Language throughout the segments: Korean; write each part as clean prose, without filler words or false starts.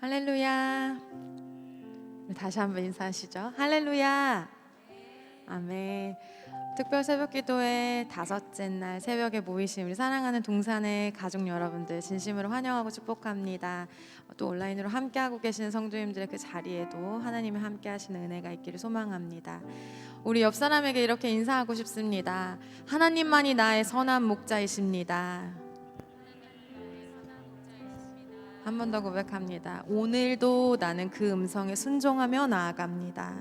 할렐루야. 다시 한번 인사하시죠. 할렐루야. 아멘. 특별 새벽기도회 5째 날 새벽에 모이신 우리 사랑하는 동산의 가족 여러분들 진심으로 환영하고 축복합니다. 또 온라인으로 함께하고 계시는 성도님들의 그 자리에도 하나님이 함께하시는 은혜가 있기를 소망합니다. 우리 옆 사람에게 이렇게 인사하고 싶습니다. 하나님만이 나의 선한 목자이십니다. 한 번 더 고백합니다. 오늘도 나는 그 음성에 순종하며 나아갑니다.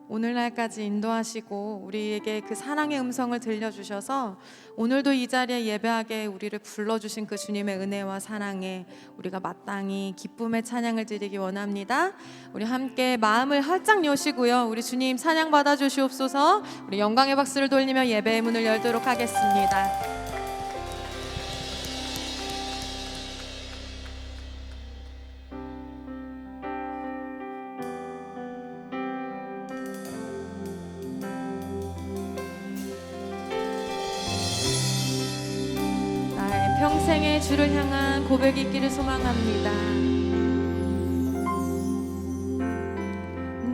오늘날까지 인도하시고 우리에게 그 사랑의 음성을 들려주셔서 오늘도 이 자리에 예배하게 우리를 불러주신 그 주님의 은혜와 사랑에 우리가 마땅히 기쁨의 찬양을 드리기 원합니다. 우리 함께 마음을 활짝 여시고요, 우리 주님 찬양 받아주시옵소서. 우리 영광의 박수를 돌리며 예배의 문을 열도록 하겠습니다. 평생의 주를 향한 고백이 있기를 소망합니다.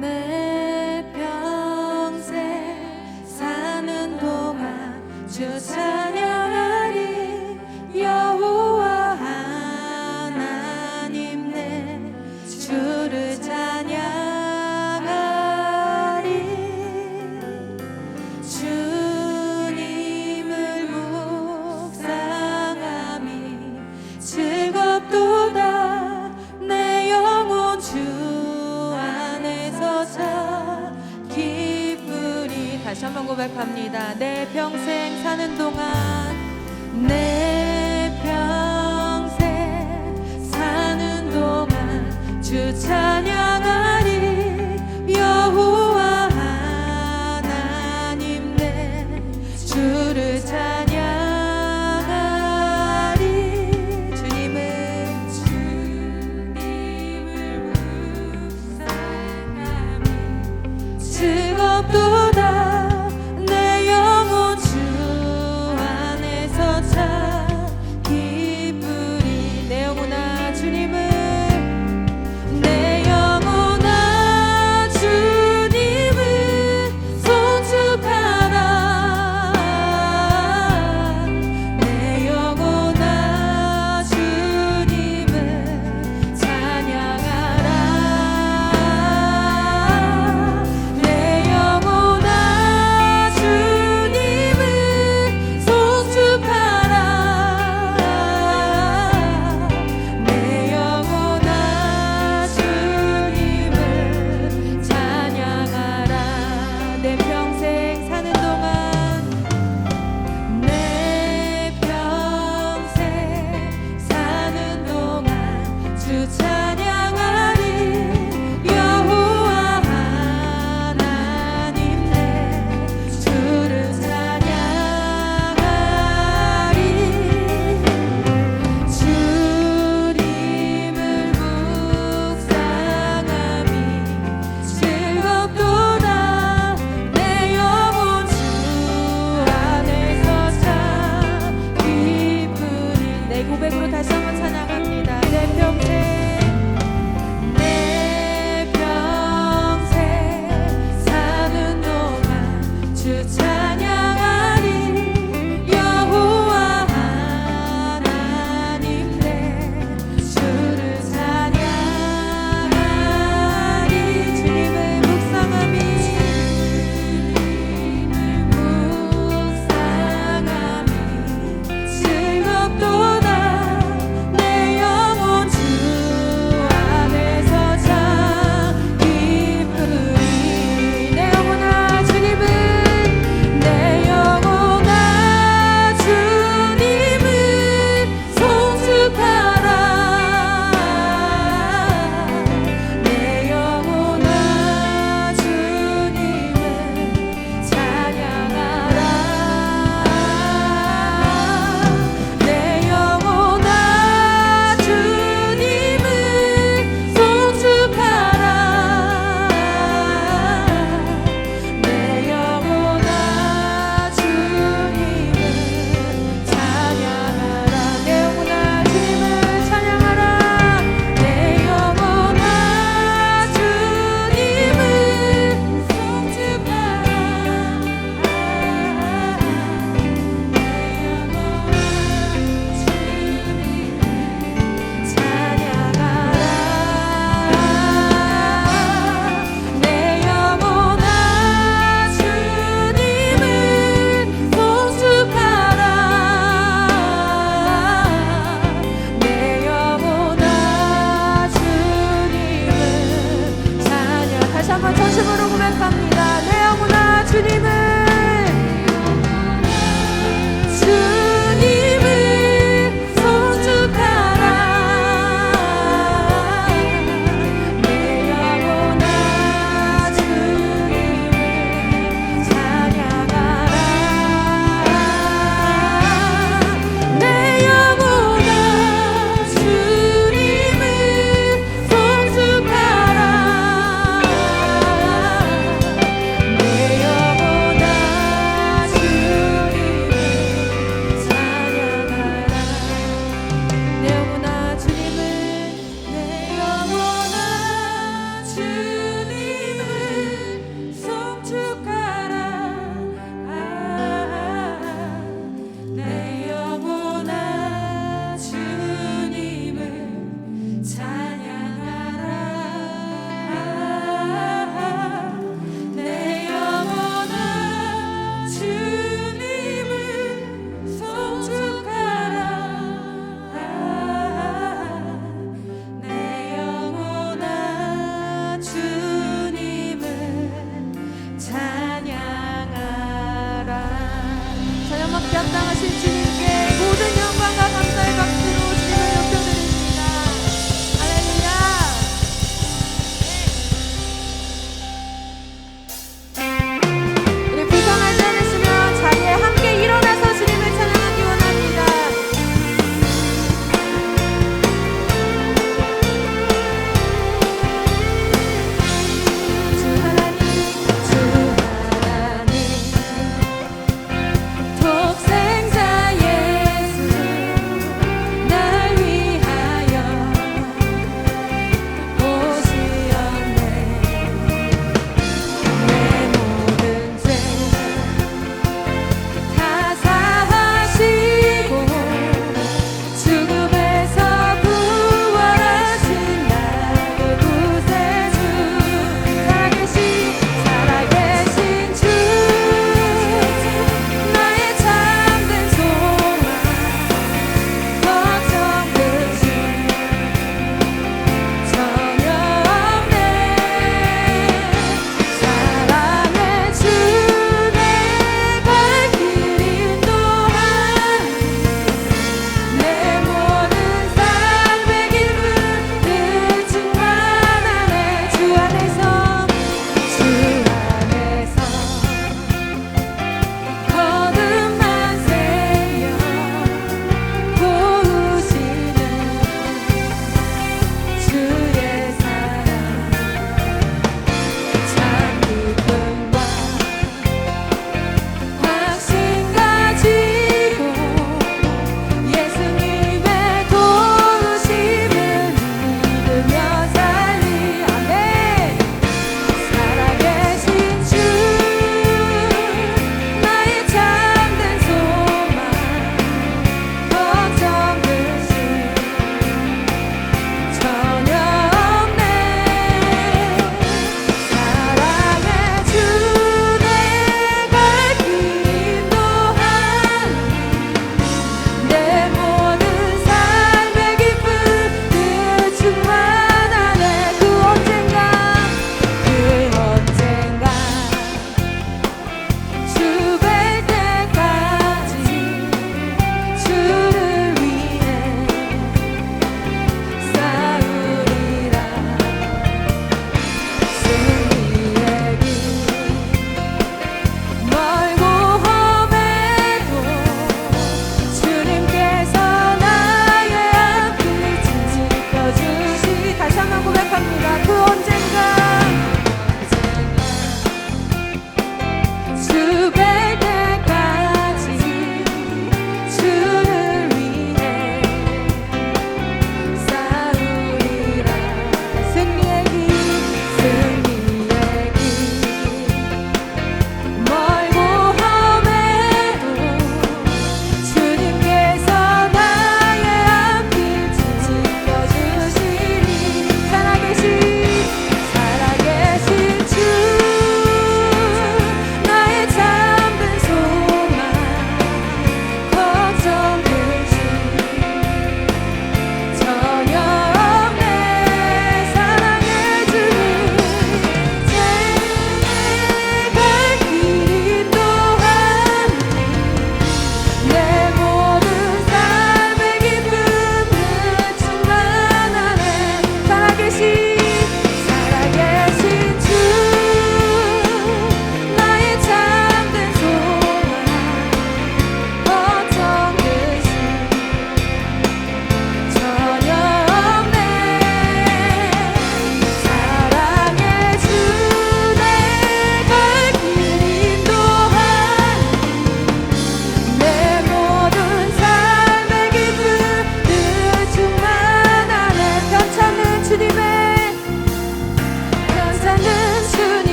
내 평생 사는 동안 주 찬양하리. 여호와 하나님 내 주를 찬양하리. 주님을 즐겁도다. 내 영혼 주 안에서 참 기쁘리. 다시 한번 고백합니다. 내 평생 사는 동안, 내 평생 사는 동안 주 찬양하리. 여호와 하나님 내 주를 찬양하리. 즐겁도다. 내 영혼 주 안에서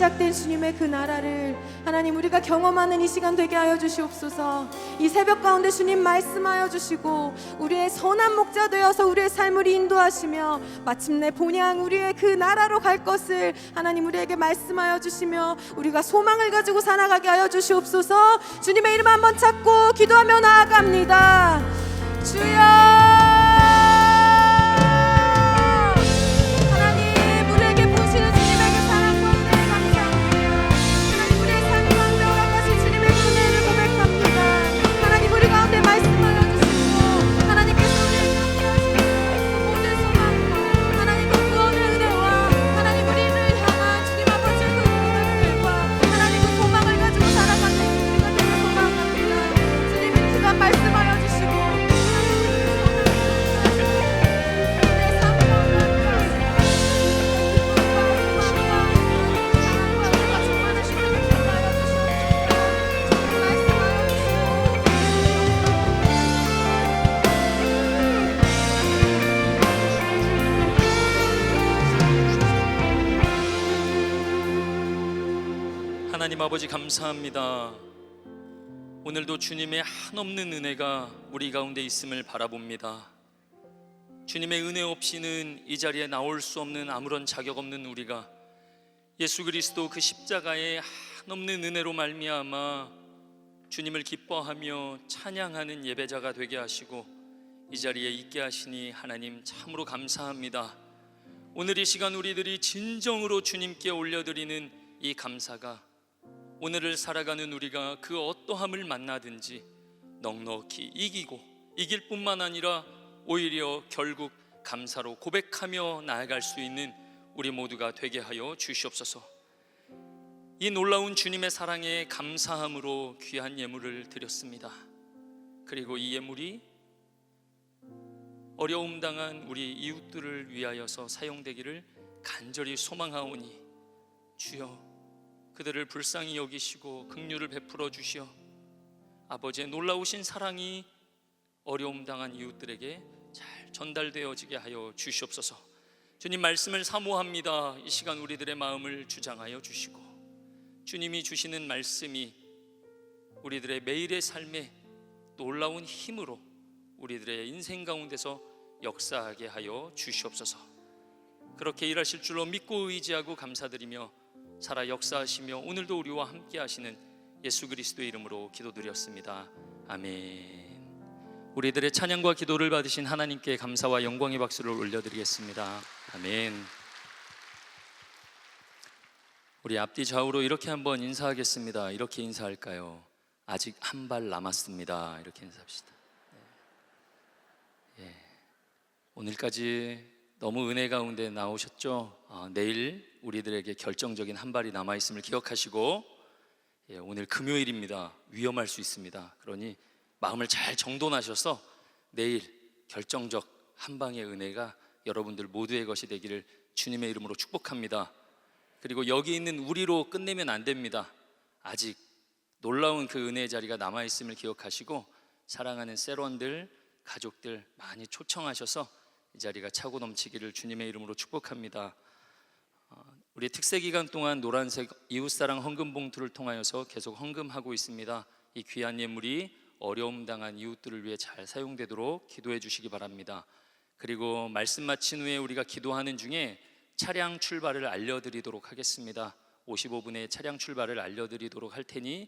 시작된 주님의 그 나라를 하나님 우리가 경험하는 이 시간 되게 하여 주시옵소서. 이 새벽 가운데 주님 말씀하여 주시고 우리의 선한 목자 되어서 우리의 삶을 인도하시며 마침내 본향 우리의 그 나라로 갈 것을 하나님 우리에게 말씀하여 주시며 우리가 소망을 가지고 살아가게 하여 주시옵소서. 주님의 이름 한번 찾고 기도하며 나아갑니다. 주여, 하나님 아버지 감사합니다. 오늘도 주님의 한없는 은혜가 우리 가운데 있음을 바라봅니다. 주님의 은혜 없이는 이 자리에 나올 수 없는 아무런 자격 없는 우리가 예수 그리스도 그 십자가의 한없는 은혜로 말미암아 주님을 기뻐하며 찬양하는 예배자가 되게 하시고 이 자리에 있게 하시니 하나님 참으로 감사합니다. 오늘 이 시간 우리들이 진정으로 주님께 올려드리는 이 감사가 오늘을 살아가는 우리가 그 어떠함을 만나든지 넉넉히 이길 뿐만 아니라 오히려 결국 감사로 고백하며 나아갈 수 있는 우리 모두가 되게 하여 주시옵소서. 이 놀라운 주님의 사랑에 감사함으로 귀한 예물을 드렸습니다. 그리고 이 예물이 어려움 당한 우리 이웃들을 위하여서 사용되기를 간절히 소망하오니 주여 그들을 불쌍히 여기시고 긍휼을 베풀어 주시어 아버지의 놀라우신 사랑이 어려움 당한 이웃들에게 잘 전달되어지게 하여 주시옵소서. 주님 말씀을 사모합니다. 이 시간 우리들의 마음을 주장하여 주시고 주님이 주시는 말씀이 우리들의 매일의 삶에 놀라운 힘으로 우리들의 인생 가운데서 역사하게 하여 주시옵소서. 그렇게 일하실 줄로 믿고 의지하고 감사드리며 살아 역사하시며 오늘도 우리와 함께 하시는 예수 그리스도의 이름으로 기도드렸습니다. 아멘. 우리들의 찬양과 기도를 받으신 하나님께 감사와 영광의 박수를 올려드리겠습니다. 아멘. 우리 앞뒤 좌우로 이렇게 한번 인사하겠습니다. 이렇게 인사할까요? 아직 한 발 남았습니다. 이렇게 인사합시다. 예. 오늘까지 너무 은혜 가운데 나오셨죠? 내일 우리들에게 결정적인 한 발이 남아있음을 기억하시고 오늘 금요일입니다. 위험할 수 있습니다. 그러니 마음을 잘 정돈하셔서 내일 결정적 한 방의 은혜가 여러분들 모두의 것이 되기를 주님의 이름으로 축복합니다. 그리고 여기 있는 우리로 끝내면 안 됩니다. 아직 놀라운 그 은혜의 자리가 남아있음을 기억하시고 사랑하는 셀원들, 가족들 많이 초청하셔서 이 자리가 차고 넘치기를 주님의 이름으로 축복합니다. 우리 특세 기간 동안 노란색 이웃사랑 헌금 봉투를 통하여서 계속 헌금하고 있습니다. 이 귀한 예물이 어려움 당한 이웃들을 위해 잘 사용되도록 기도해 주시기 바랍니다. 그리고 말씀 마친 후에 우리가 기도하는 중에 차량 출발을 알려드리도록 하겠습니다. 55분에 차량 출발을 알려드리도록 할 테니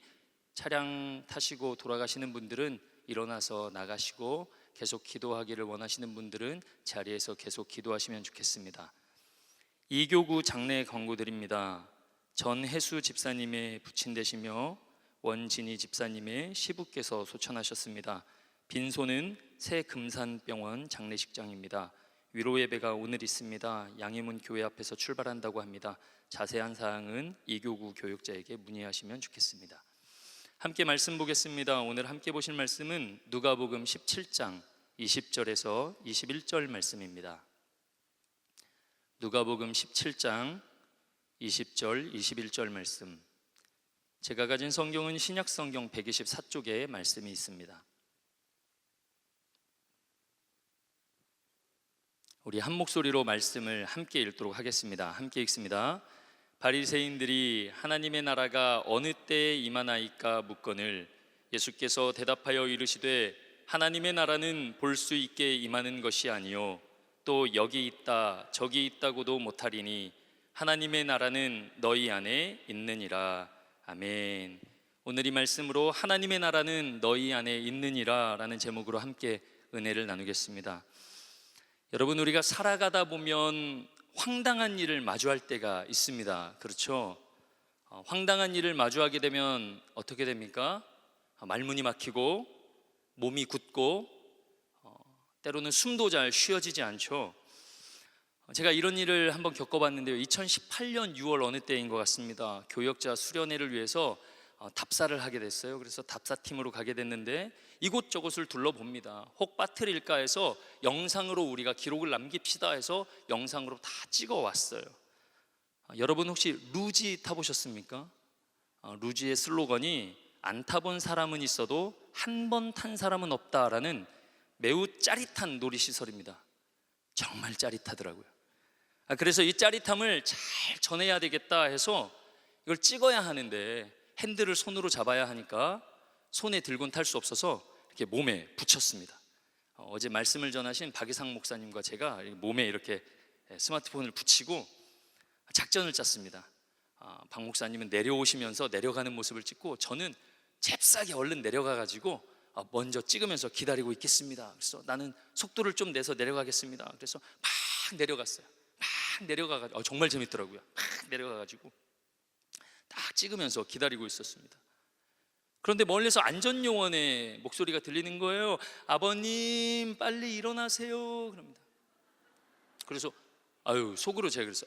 차량 타시고 돌아가시는 분들은 일어나서 나가시고 계속 기도하기를 원하시는 분들은 자리에서 계속 기도하시면 좋겠습니다. 이교구 장례 광고드립니다. 전혜수 집사님의 부친 되시며 원진희 집사님의 시부께서 소천하셨습니다. 빈소는 새금산병원 장례식장입니다. 위로 예배가 오늘 있습니다. 양해문 교회 앞에서 출발한다고 합니다. 자세한 사항은 이교구 교육자에게 문의하시면 좋겠습니다. 함께 말씀 보겠습니다. 오늘 함께 보실 말씀은 누가복음 17장 20절에서 21절 말씀입니다. 누가복음 17장 20절 21절 말씀. 제가 가진 성경은 신약성경 124쪽에 말씀이 있습니다. 우리 한 목소리로 말씀을 함께 읽도록 하겠습니다. 함께 읽습니다. 바리새인들이 하나님의 나라가 어느 때에 임하나이까 묻거늘 예수께서 대답하여 이르시되 하나님의 나라는 볼 수 있게 임하는 것이 아니요 또 여기 있다 저기 있다고도 못하리니 하나님의 나라는 너희 안에 있느니라. 아멘. 오늘 이 말씀으로 하나님의 나라는 너희 안에 있느니라 라는 제목으로 함께 은혜를 나누겠습니다. 여러분, 우리가 살아가다 보면 황당한 일을 마주할 때가 있습니다. 그렇죠? 황당한 일을 마주하게 되면 어떻게 됩니까? 말문이 막히고 몸이 굳고 때로는 숨도 잘 쉬어지지 않죠. 제가 이런 일을 한번 겪어봤는데요. 2018년 6월 어느 때인 것 같습니다. 교역자 수련회를 위해서 답사를 하게 됐어요. 그래서 답사팀으로 가게 됐는데 이곳저곳을 둘러봅니다. 혹 빠뜨릴까 해서 영상으로 우리가 기록을 남깁시다 해서 영상으로 다 찍어왔어요. 여러분 혹시 루지 타보셨습니까? 루지의 슬로건이 안 타본 사람은 있어도 한 번 탄 사람은 없다라는 매우 짜릿한 놀이시설입니다. 정말 짜릿하더라고요. 그래서 이 짜릿함을 잘 전해야 되겠다 해서 이걸 찍어야 하는데 핸들을 손으로 잡아야 하니까 손에 들고는 탈 수 없어서 이렇게 몸에 붙였습니다. 어제 말씀을 전하신 박이상 목사님과 제가 몸에 이렇게 스마트폰을 붙이고 작전을 짰습니다. 박 목사님은 내려오시면서 내려가는 모습을 찍고 저는 잽싸게 얼른 내려가가지고 먼저 찍으면서 기다리고 있겠습니다. 그래서 나는 속도를 좀 내서 내려가겠습니다. 그래서 막 내려갔어요. 막 내려가가지고 정말 재밌더라고요. 막 내려가가지고 딱 찍으면서 기다리고 있었습니다. 그런데 멀리서 안전요원의 목소리가 들리는 거예요. 아버님 빨리 일어나세요. 그럽니다. 그래서 속으로 제가 그래서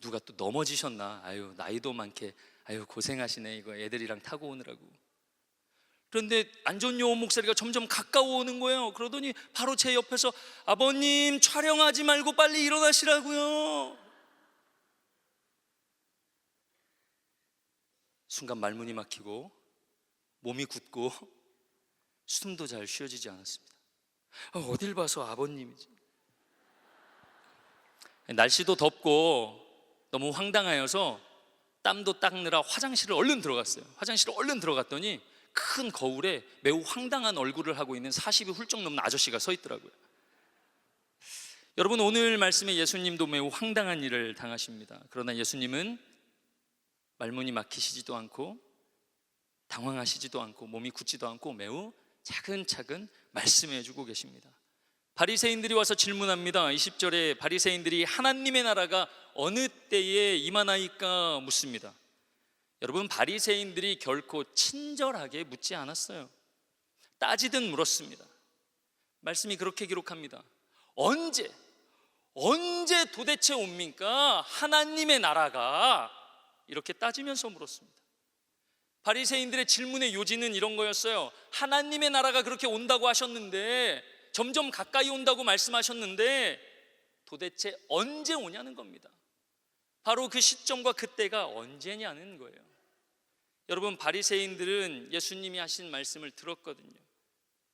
누가 또 넘어지셨나, 나이도 많게 고생하시네, 이거 애들이랑 타고 오느라고. 그런데 안전요원 목소리가 점점 가까워오는 거예요. 그러더니 바로 제 옆에서 아버님 촬영하지 말고 빨리 일어나시라고요. 순간 말문이 막히고 몸이 굳고 숨도 잘 쉬어지지 않았습니다. 어딜 봐서 아버님이지. 날씨도 덥고 너무 황당하여서 땀도 닦느라 화장실을 얼른 들어갔어요. 화장실을 얼른 들어갔더니 큰 거울에 매우 황당한 얼굴을 하고 있는 40이 훌쩍 넘는 아저씨가 서 있더라고요. 여러분, 오늘 말씀에 예수님도 매우 황당한 일을 당하십니다. 그러나 예수님은 말문이 막히시지도 않고 당황하시지도 않고 몸이 굳지도 않고 매우 차근차근 말씀해 주고 계십니다. 바리새인들이 와서 질문합니다. 20절에 바리새인들이 하나님의 나라가 어느 때에 임하나이까 묻습니다. 여러분, 바리새인들이 결코 친절하게 묻지 않았어요. 따지듯 물었습니다. 말씀이 그렇게 기록합니다. 언제 도대체 옵니까? 하나님의 나라가. 이렇게 따지면서 물었습니다. 바리새인들의 질문의 요지는 이런 거였어요. 하나님의 나라가 그렇게 온다고 하셨는데, 점점 가까이 온다고 말씀하셨는데 도대체 언제 오냐는 겁니다. 바로 그 시점과 그때가 언제냐는 거예요. 여러분, 바리새인들은 예수님이 하신 말씀을 들었거든요.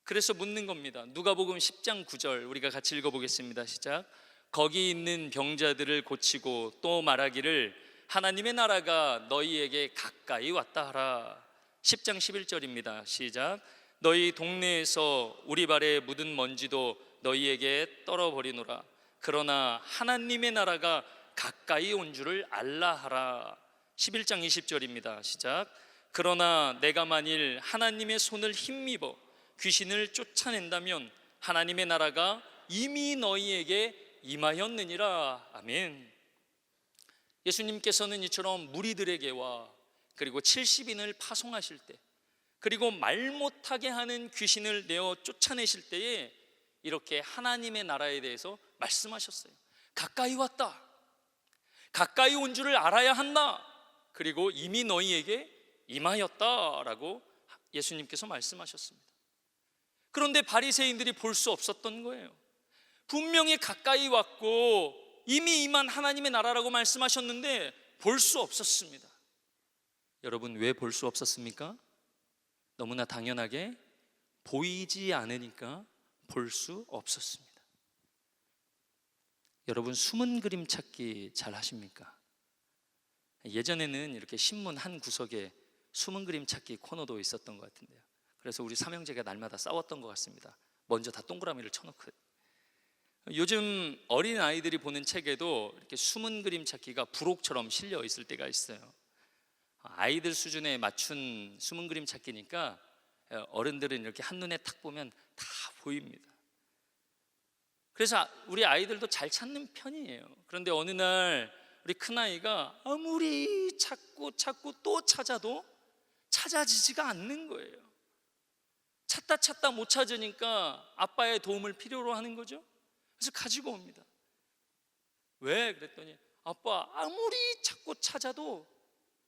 그래서 묻는 겁니다. 누가복음 10장 9절 우리가 같이 읽어보겠습니다. 시작. 거기 있는 병자들을 고치고 또 말하기를 하나님의 나라가 너희에게 가까이 왔다 하라. 10장 11절입니다. 시작. 너희 동네에서 우리 발에 묻은 먼지도 너희에게 떨어버리노라. 그러나 하나님의 나라가 가까이 온 줄을 알라 하라. 11장 20절입니다. 시작. 그러나 내가 만일 하나님의 손을 힘입어 귀신을 쫓아낸다면 하나님의 나라가 이미 너희에게 임하였느니라. 아멘. 예수님께서는 이처럼 무리들에게와 그리고 70인을 파송하실 때, 그리고 말 못하게 하는 귀신을 내어 쫓아내실 때에 이렇게 하나님의 나라에 대해서 말씀하셨어요. 가까이 왔다. 가까이 온 줄을 알아야 한다. 그리고 이미 너희에게 임하였다라고 예수님께서 말씀하셨습니다. 그런데 바리새인들이 볼 수 없었던 거예요. 분명히 가까이 왔고 이미 임한 하나님의 나라라고 말씀하셨는데 볼 수 없었습니다. 여러분, 왜 볼 수 없었습니까? 너무나 당연하게 보이지 않으니까 볼 수 없었습니다. 여러분, 숨은 그림 찾기 잘 하십니까? 예전에는 이렇게 신문 한 구석에 숨은 그림 찾기 코너도 있었던 것 같은데요. 그래서 우리 삼형제가 날마다 싸웠던 것 같습니다. 먼저 다 동그라미를 쳐놓고. 요즘 어린 아이들이 보는 책에도 이렇게 숨은 그림 찾기가 부록처럼 실려 있을 때가 있어요. 아이들 수준에 맞춘 숨은 그림 찾기니까 어른들은 이렇게 한눈에 탁 보면 다 보입니다. 그래서 우리 아이들도 잘 찾는 편이에요. 그런데 어느 날 우리 큰아이가 아무리 찾고 또 찾아도 찾아지지가 않는 거예요. 찾다 못 찾으니까 아빠의 도움을 필요로 하는 거죠. 그래서 가지고 옵니다. 왜? 그랬더니 아빠, 아무리 찾고 찾아도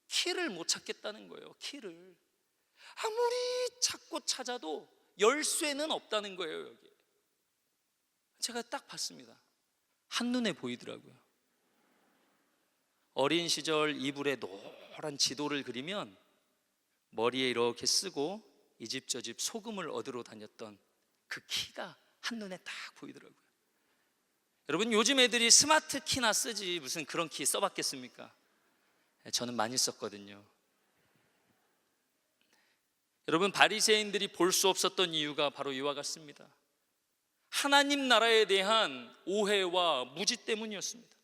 키를 못 찾겠다는 거예요. 키를 아무리 찾고 찾아도 열쇠는 없다는 거예요. 여기 제가 딱 봤습니다. 한눈에 보이더라고요. 어린 시절 이불에 노란 지도를 그리면 머리에 이렇게 쓰고 이 집 저 집 소금을 얻으러 다녔던 그 키가 한눈에 딱 보이더라고요. 여러분, 요즘 애들이 스마트 키나 쓰지 무슨 그런 키 써봤겠습니까? 저는 많이 썼거든요. 여러분, 바리새인들이 볼 수 없었던 이유가 바로 이와 같습니다. 하나님 나라에 대한 오해와 무지 때문이었습니다.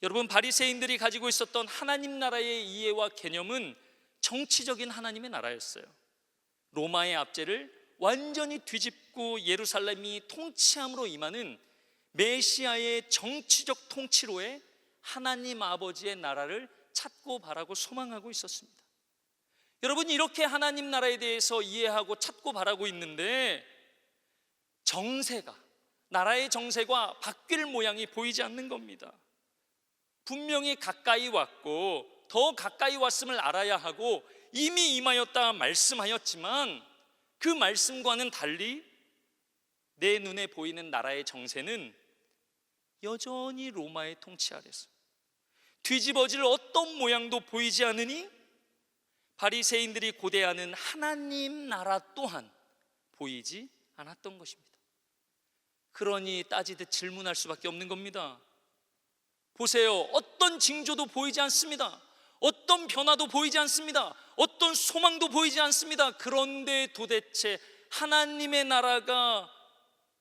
여러분, 바리새인들이 가지고 있었던 하나님 나라의 이해와 개념은 정치적인 하나님의 나라였어요. 로마의 압제를 완전히 뒤집고 예루살렘이 통치함으로 임하는 메시아의 정치적 통치로의 하나님 아버지의 나라를 찾고 바라고 소망하고 있었습니다. 여러분, 이렇게 하나님 나라에 대해서 이해하고 찾고 바라고 있는데 정세가, 나라의 정세가 바뀔 모양이 보이지 않는 겁니다. 분명히 가까이 왔고 더 가까이 왔음을 알아야 하고 이미 임하였다 말씀하였지만 그 말씀과는 달리 내 눈에 보이는 나라의 정세는 여전히 로마의 통치 아래서 뒤집어질 어떤 모양도 보이지 않으니 바리새인들이 고대하는 하나님 나라 또한 보이지 않았던 것입니다. 그러니 따지듯 질문할 수밖에 없는 겁니다. 보세요. 어떤 징조도 보이지 않습니다. 어떤 변화도 보이지 않습니다. 어떤 소망도 보이지 않습니다. 그런데 도대체 하나님의 나라가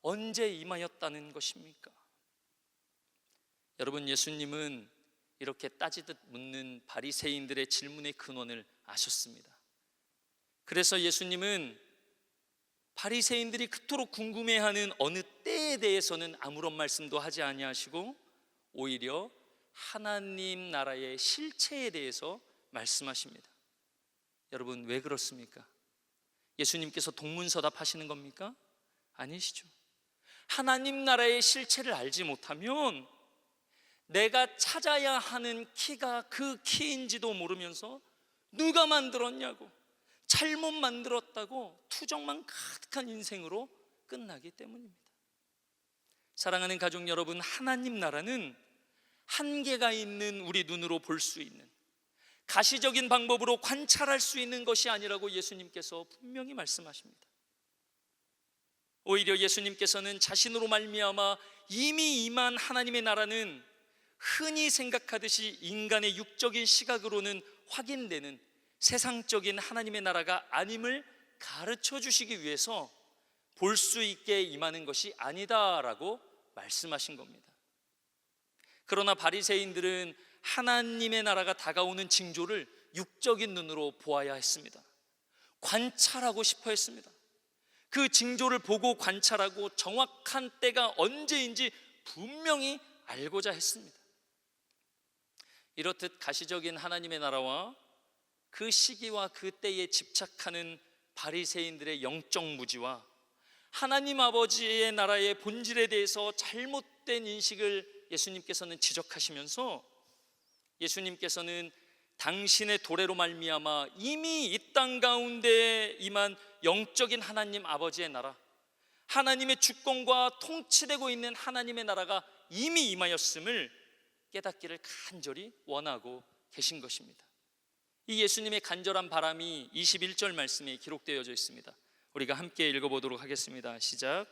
언제 임하였다는 것입니까? 여러분, 예수님은 이렇게 따지듯 묻는 바리새인들의 질문의 근원을 아셨습니다. 그래서 예수님은 바리새인들이 그토록 궁금해하는 어느 때에 대해서는 아무런 말씀도 하지 아니하시고 오히려 하나님 나라의 실체에 대해서 말씀하십니다. 여러분, 왜 그렇습니까? 예수님께서 동문서답 하시는 겁니까? 아니시죠. 하나님 나라의 실체를 알지 못하면 내가 찾아야 하는 키가 그 키인지도 모르면서 누가 만들었냐고, 잘못 만들었다고 투정만 가득한 인생으로 끝나기 때문입니다. 사랑하는 가족 여러분, 하나님 나라는 한계가 있는 우리 눈으로 볼 수 있는 가시적인 방법으로 관찰할 수 있는 것이 아니라고 예수님께서 분명히 말씀하십니다. 오히려 예수님께서는 자신으로 말미암아 이미 임한 하나님의 나라는 흔히 생각하듯이 인간의 육적인 시각으로는 확인되는 세상적인 하나님의 나라가 아님을 가르쳐 주시기 위해서 볼 수 있게 임하는 것이 아니다라고 말씀하신 겁니다. 그러나 바리새인들은 하나님의 나라가 다가오는 징조를 육적인 눈으로 보아야 했습니다. 관찰하고 싶어 했습니다. 그 징조를 보고 관찰하고 정확한 때가 언제인지 분명히 알고자 했습니다. 이렇듯 가시적인 하나님의 나라와 그 시기와 그 때에 집착하는 바리새인들의 영적 무지와 하나님 아버지의 나라의 본질에 대해서 잘못된 인식을 예수님께서는 지적하시면서 예수님께서는 당신의 도래로 말미암아 이미 이 땅 가운데 임한 영적인 하나님 아버지의 나라, 하나님의 주권과 통치되고 있는 하나님의 나라가 이미 임하였음을 깨닫기를 간절히 원하고 계신 것입니다. 이 예수님의 간절한 바람이 21절 말씀에 기록되어져 있습니다. 우리가 함께 읽어보도록 하겠습니다. 시작.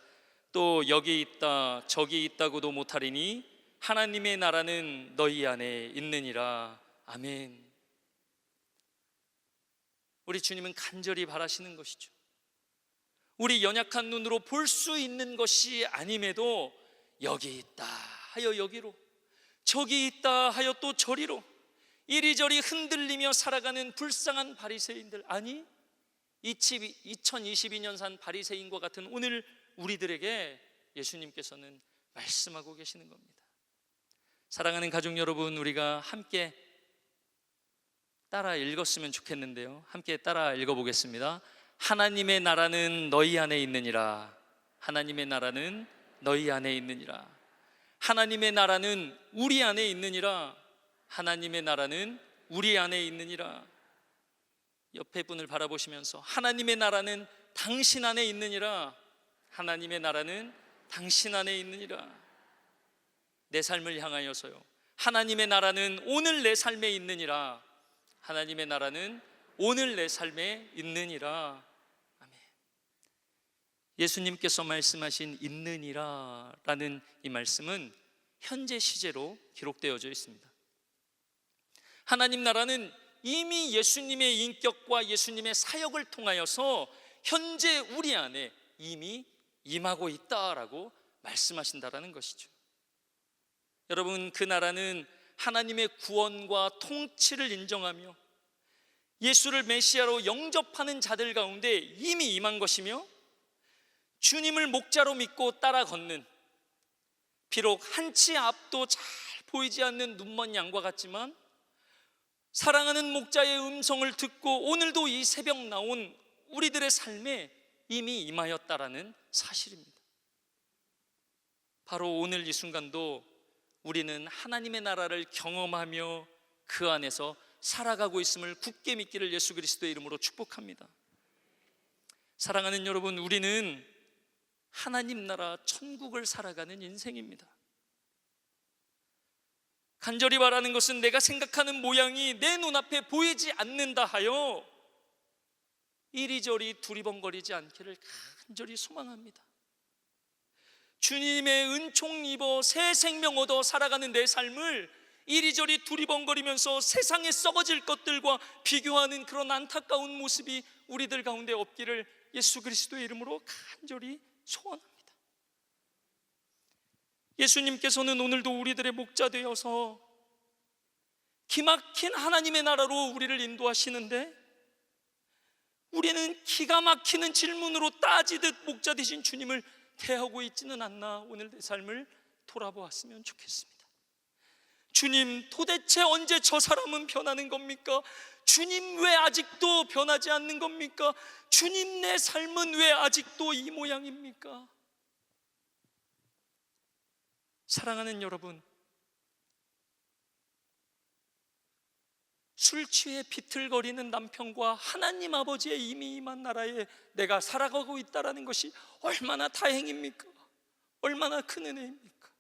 또 여기 있다 저기 있다고도 못하리니 하나님의 나라는 너희 안에 있느니라. 아멘. 우리 주님은 간절히 바라시는 것이죠. 우리 연약한 눈으로 볼 수 있는 것이 아님에도 여기 있다 하여 여기로, 저기 있다 하여 또 저리로 이리저리 흔들리며 살아가는 불쌍한 바리새인들, 아니 2022년산 바리새인과 같은 오늘 우리들에게 예수님께서는 말씀하고 계시는 겁니다. 사랑하는 가족 여러분, 우리가 함께 따라 읽었으면 좋겠는데요. 함께 따라 읽어보겠습니다. 하나님의 나라는 너희 안에 있느니라. 하나님의 나라는 너희 안에 있느니라. 하나님의 나라는 우리 안에 있느니라. 하나님의 나라는 우리 안에 있느니라. 옆에 분을 바라보시면서 하나님의 나라는 당신 안에 있느니라. 하나님의 나라는 당신 안에 있느니라. 내 삶을 향하여서요, 하나님의 나라는 오늘 내 삶에 있느니라. 하나님의 나라는 오늘 내 삶에 있느니라. 아멘. 예수님께서 말씀하신 있느니라 라는 이 말씀은 현재 시제로 기록되어져 있습니다. 하나님 나라는 이미 예수님의 인격과 예수님의 사역을 통하여서 현재 우리 안에 이미 임하고 있다라고 말씀하신다라는 것이죠. 여러분, 그 나라는 하나님의 구원과 통치를 인정하며 예수를 메시아로 영접하는 자들 가운데 이미 임한 것이며, 주님을 목자로 믿고 따라 걷는, 비록 한치 앞도 잘 보이지 않는 눈먼 양과 같지만 사랑하는 목자의 음성을 듣고 오늘도 이 새벽 나온 우리들의 삶에 이미 임하였다라는 사실입니다. 바로 오늘 이 순간도 우리는 하나님의 나라를 경험하며 그 안에서 살아가고 있음을 굳게 믿기를 예수 그리스도의 이름으로 축복합니다. 사랑하는 여러분, 우리는 하나님 나라 천국을 살아가는 인생입니다. 간절히 바라는 것은 내가 생각하는 모양이 내 눈앞에 보이지 않는다 하여 이리저리 두리번거리지 않기를 간절히 소망합니다. 주님의 은총 입어 새 생명 얻어 살아가는 내 삶을 이리저리 두리번거리면서 세상에 썩어질 것들과 비교하는 그런 안타까운 모습이 우리들 가운데 없기를 예수 그리스도의 이름으로 간절히 소원합니다. 예수님께서는 오늘도 우리들의 목자 되어서 기막힌 하나님의 나라로 우리를 인도하시는데, 우리는 기가 막히는 질문으로 따지듯 목자 되신 주님을 대하고 있지는 않나 오늘 내 삶을 돌아보았으면 좋겠습니다. 주님, 도대체 언제 저 사람은 변하는 겁니까? 주님, 왜 아직도 변하지 않는 겁니까? 주님, 내 삶은 왜 아직도 이 모양입니까? 사랑하는 여러분, 술 취해 비틀거리는 남편과 하나님 아버지의 이미 임한 나라에 내가 살아가고 있다는 것이 얼마나 다행입니까? 얼마나 큰 은혜입니까?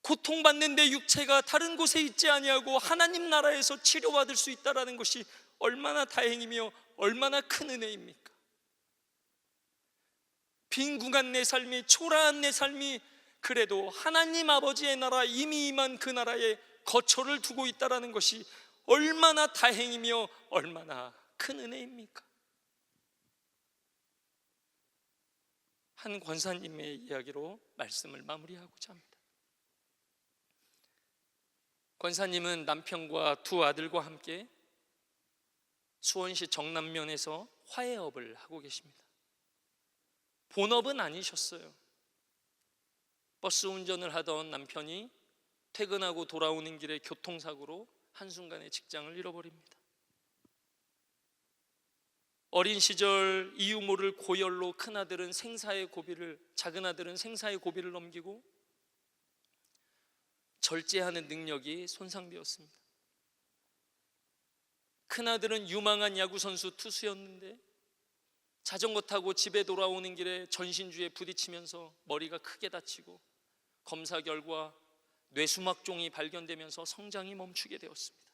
고통받는 내 육체가 다른 곳에 있지 아니하고 하나님 나라에서 치료받을 수 있다는 것이 얼마나 다행이며 얼마나 큰 은혜입니까? 빈궁한 내 삶이, 초라한 내 삶이 그래도 하나님 아버지의 나라 이미 임한 그 나라에 거처를 두고 있다는 것이 얼마나 다행이며 얼마나 큰 은혜입니까? 한 권사님의 이야기로 말씀을 마무리하고자 합니다. 권사님은 남편과 두 아들과 함께 수원시 정남면에서 화해업을 하고 계십니다. 본업은 아니셨어요. 버스 운전을 하던 남편이 퇴근하고 돌아오는 길에 교통사고로 한순간에 직장을 잃어버립니다. 어린 시절 이유 모를 고열로 큰아들은 생사의 고비를, 작은아들은 생사의 고비를 넘기고 절제하는 능력이 손상되었습니다. 큰아들은 유망한 야구선수 투수였는데 자전거 타고 집에 돌아오는 길에 전신주에 부딪히면서 머리가 크게 다치고 검사 결과 뇌수막종이 발견되면서 성장이 멈추게 되었습니다.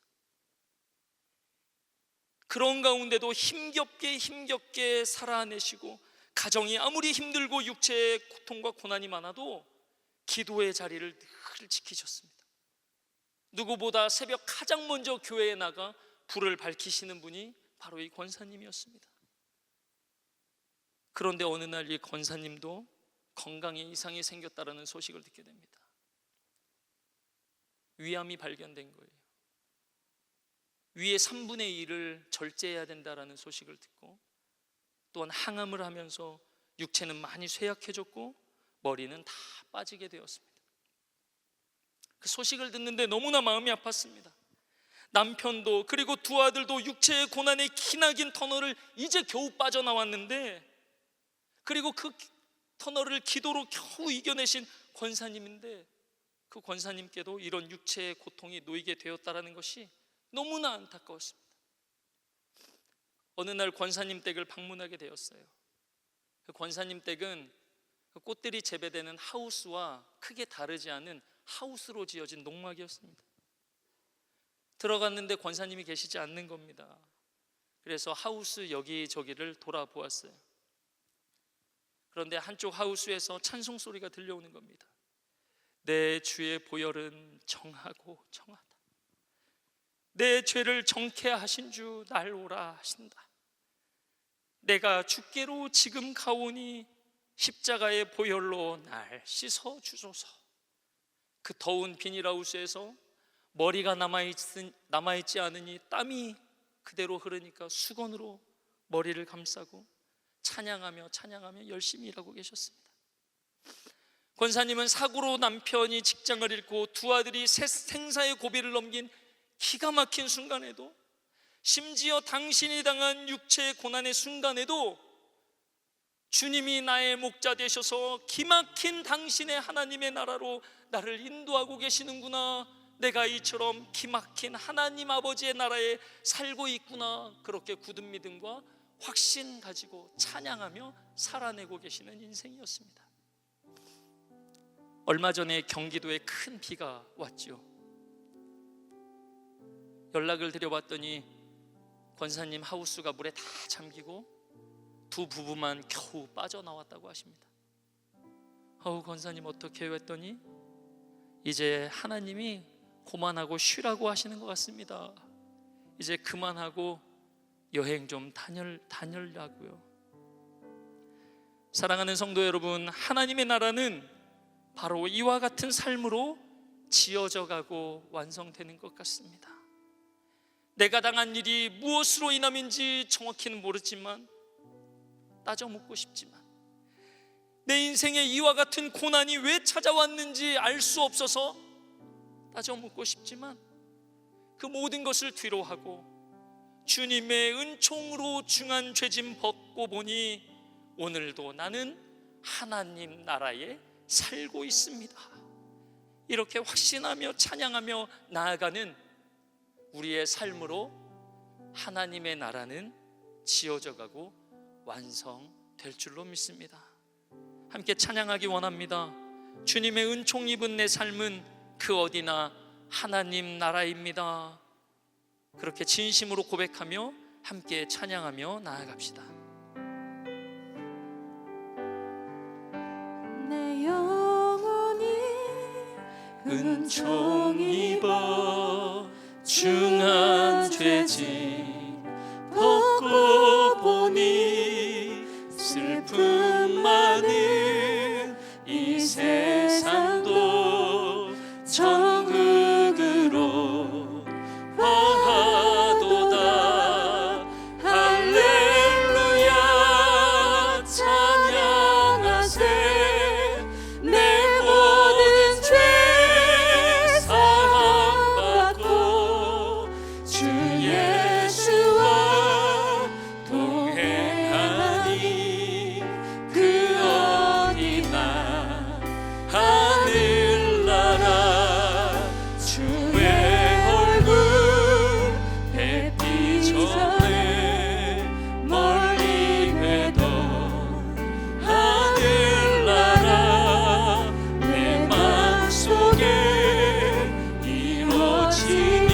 그런 가운데도 힘겹게 살아내시고, 가정이 아무리 힘들고 육체의 고통과 고난이 많아도 기도의 자리를 늘 지키셨습니다. 누구보다 새벽 가장 먼저 교회에 나가 불을 밝히시는 분이 바로 이 권사님이었습니다. 그런데 어느 날 이 권사님도 건강에 이상이 생겼다는 소식을 듣게 됩니다. 위암이 발견된 거예요. 위의 3분의 1을 절제해야 된다는 소식을 듣고, 또한 항암을 하면서 육체는 많이 쇠약해졌고 머리는 다 빠지게 되었습니다. 그 소식을 듣는데 너무나 마음이 아팠습니다. 남편도 그리고 두 아들도 육체의 고난의 기나긴 터널을 이제 겨우 빠져나왔는데, 그리고 그 터널을 기도로 겨우 이겨내신 권사님인데, 그 권사님께도 이런 육체의 고통이 놓이게 되었다는 것이 너무나 안타까웠습니다. 어느 날 권사님 댁을 방문하게 되었어요. 그 권사님 댁은 그 꽃들이 재배되는 하우스와 크게 다르지 않은 하우스로 지어진 농막이었습니다. 들어갔는데 권사님이 계시지 않는 겁니다. 그래서 하우스 여기저기를 돌아보았어요. 그런데 한쪽 하우스에서 찬송 소리가 들려오는 겁니다. 내 주의 보혈은 정하고 정하다. 내 죄를 정케하신 주 날 오라 하신다. 내가 주께로 지금 가오니 십자가의 보혈로 날 씻어 주소서. 그 더운 비닐하우스에서 머리가 남아있지 않으니 땀이 그대로 흐르니까 수건으로 머리를 감싸고 찬양하며 열심히 일하고 계셨습니다. 권사님은 사고로 남편이 직장을 잃고 두 아들이 생사의 고비를 넘긴 기가 막힌 순간에도, 심지어 당신이 당한 육체의 고난의 순간에도 주님이 나의 목자 되셔서 기막힌 당신의 하나님의 나라로 나를 인도하고 계시는구나, 내가 이처럼 기막힌 하나님 아버지의 나라에 살고 있구나, 그렇게 굳은 믿음과 확신 가지고 찬양하며 살아내고 계시는 인생이었습니다. 얼마 전에 경기도에 큰 비가 왔죠. 연락을 드려봤더니 권사님 하우스가 물에 다 잠기고 두 부부만 겨우 빠져나왔다고 하십니다. 권사님 어떻게 해요? 했더니 이제 하나님이 그만하고 쉬라고 하시는 것 같습니다. 이제 그만하고 여행 좀 다녀라고요. 사랑하는 성도 여러분, 하나님의 나라는 바로 이와 같은 삶으로 지어져 가고 완성되는 것 같습니다. 내가 당한 일이 무엇으로 인함인지 정확히는 모르지만, 따져 묻고 싶지만, 내 인생에 이와 같은 고난이 왜 찾아왔는지 알 수 없어서 따져 묻고 싶지만, 그 모든 것을 뒤로하고 주님의 은총으로 중한 죄짐 벗고 보니 오늘도 나는 하나님 나라에 살고 있습니다. 이렇게 확신하며 찬양하며 나아가는 우리의 삶으로 하나님의 나라는 지어져 가고 완성될 줄로 믿습니다. 함께 찬양하기 원합니다. 주님의 은총 입은 내 삶은 그 어디나 하나님 나라입니다. 그렇게 진심으로 고백하며 함께 찬양하며 나아갑시다. 내 영혼이 은총 입어 중한 죄짐 벗고 보니 슬픔 많은 이 세상도 천국으로 화하도다. 할렐루야 찬양하세. 내 모든 죄 사함받고 주 예수와 동행하니 그 어디나 하늘나라. 주의 얼굴 뵙기 전에 멀리 뵈던 하늘나라 내 맘속에 이루어지니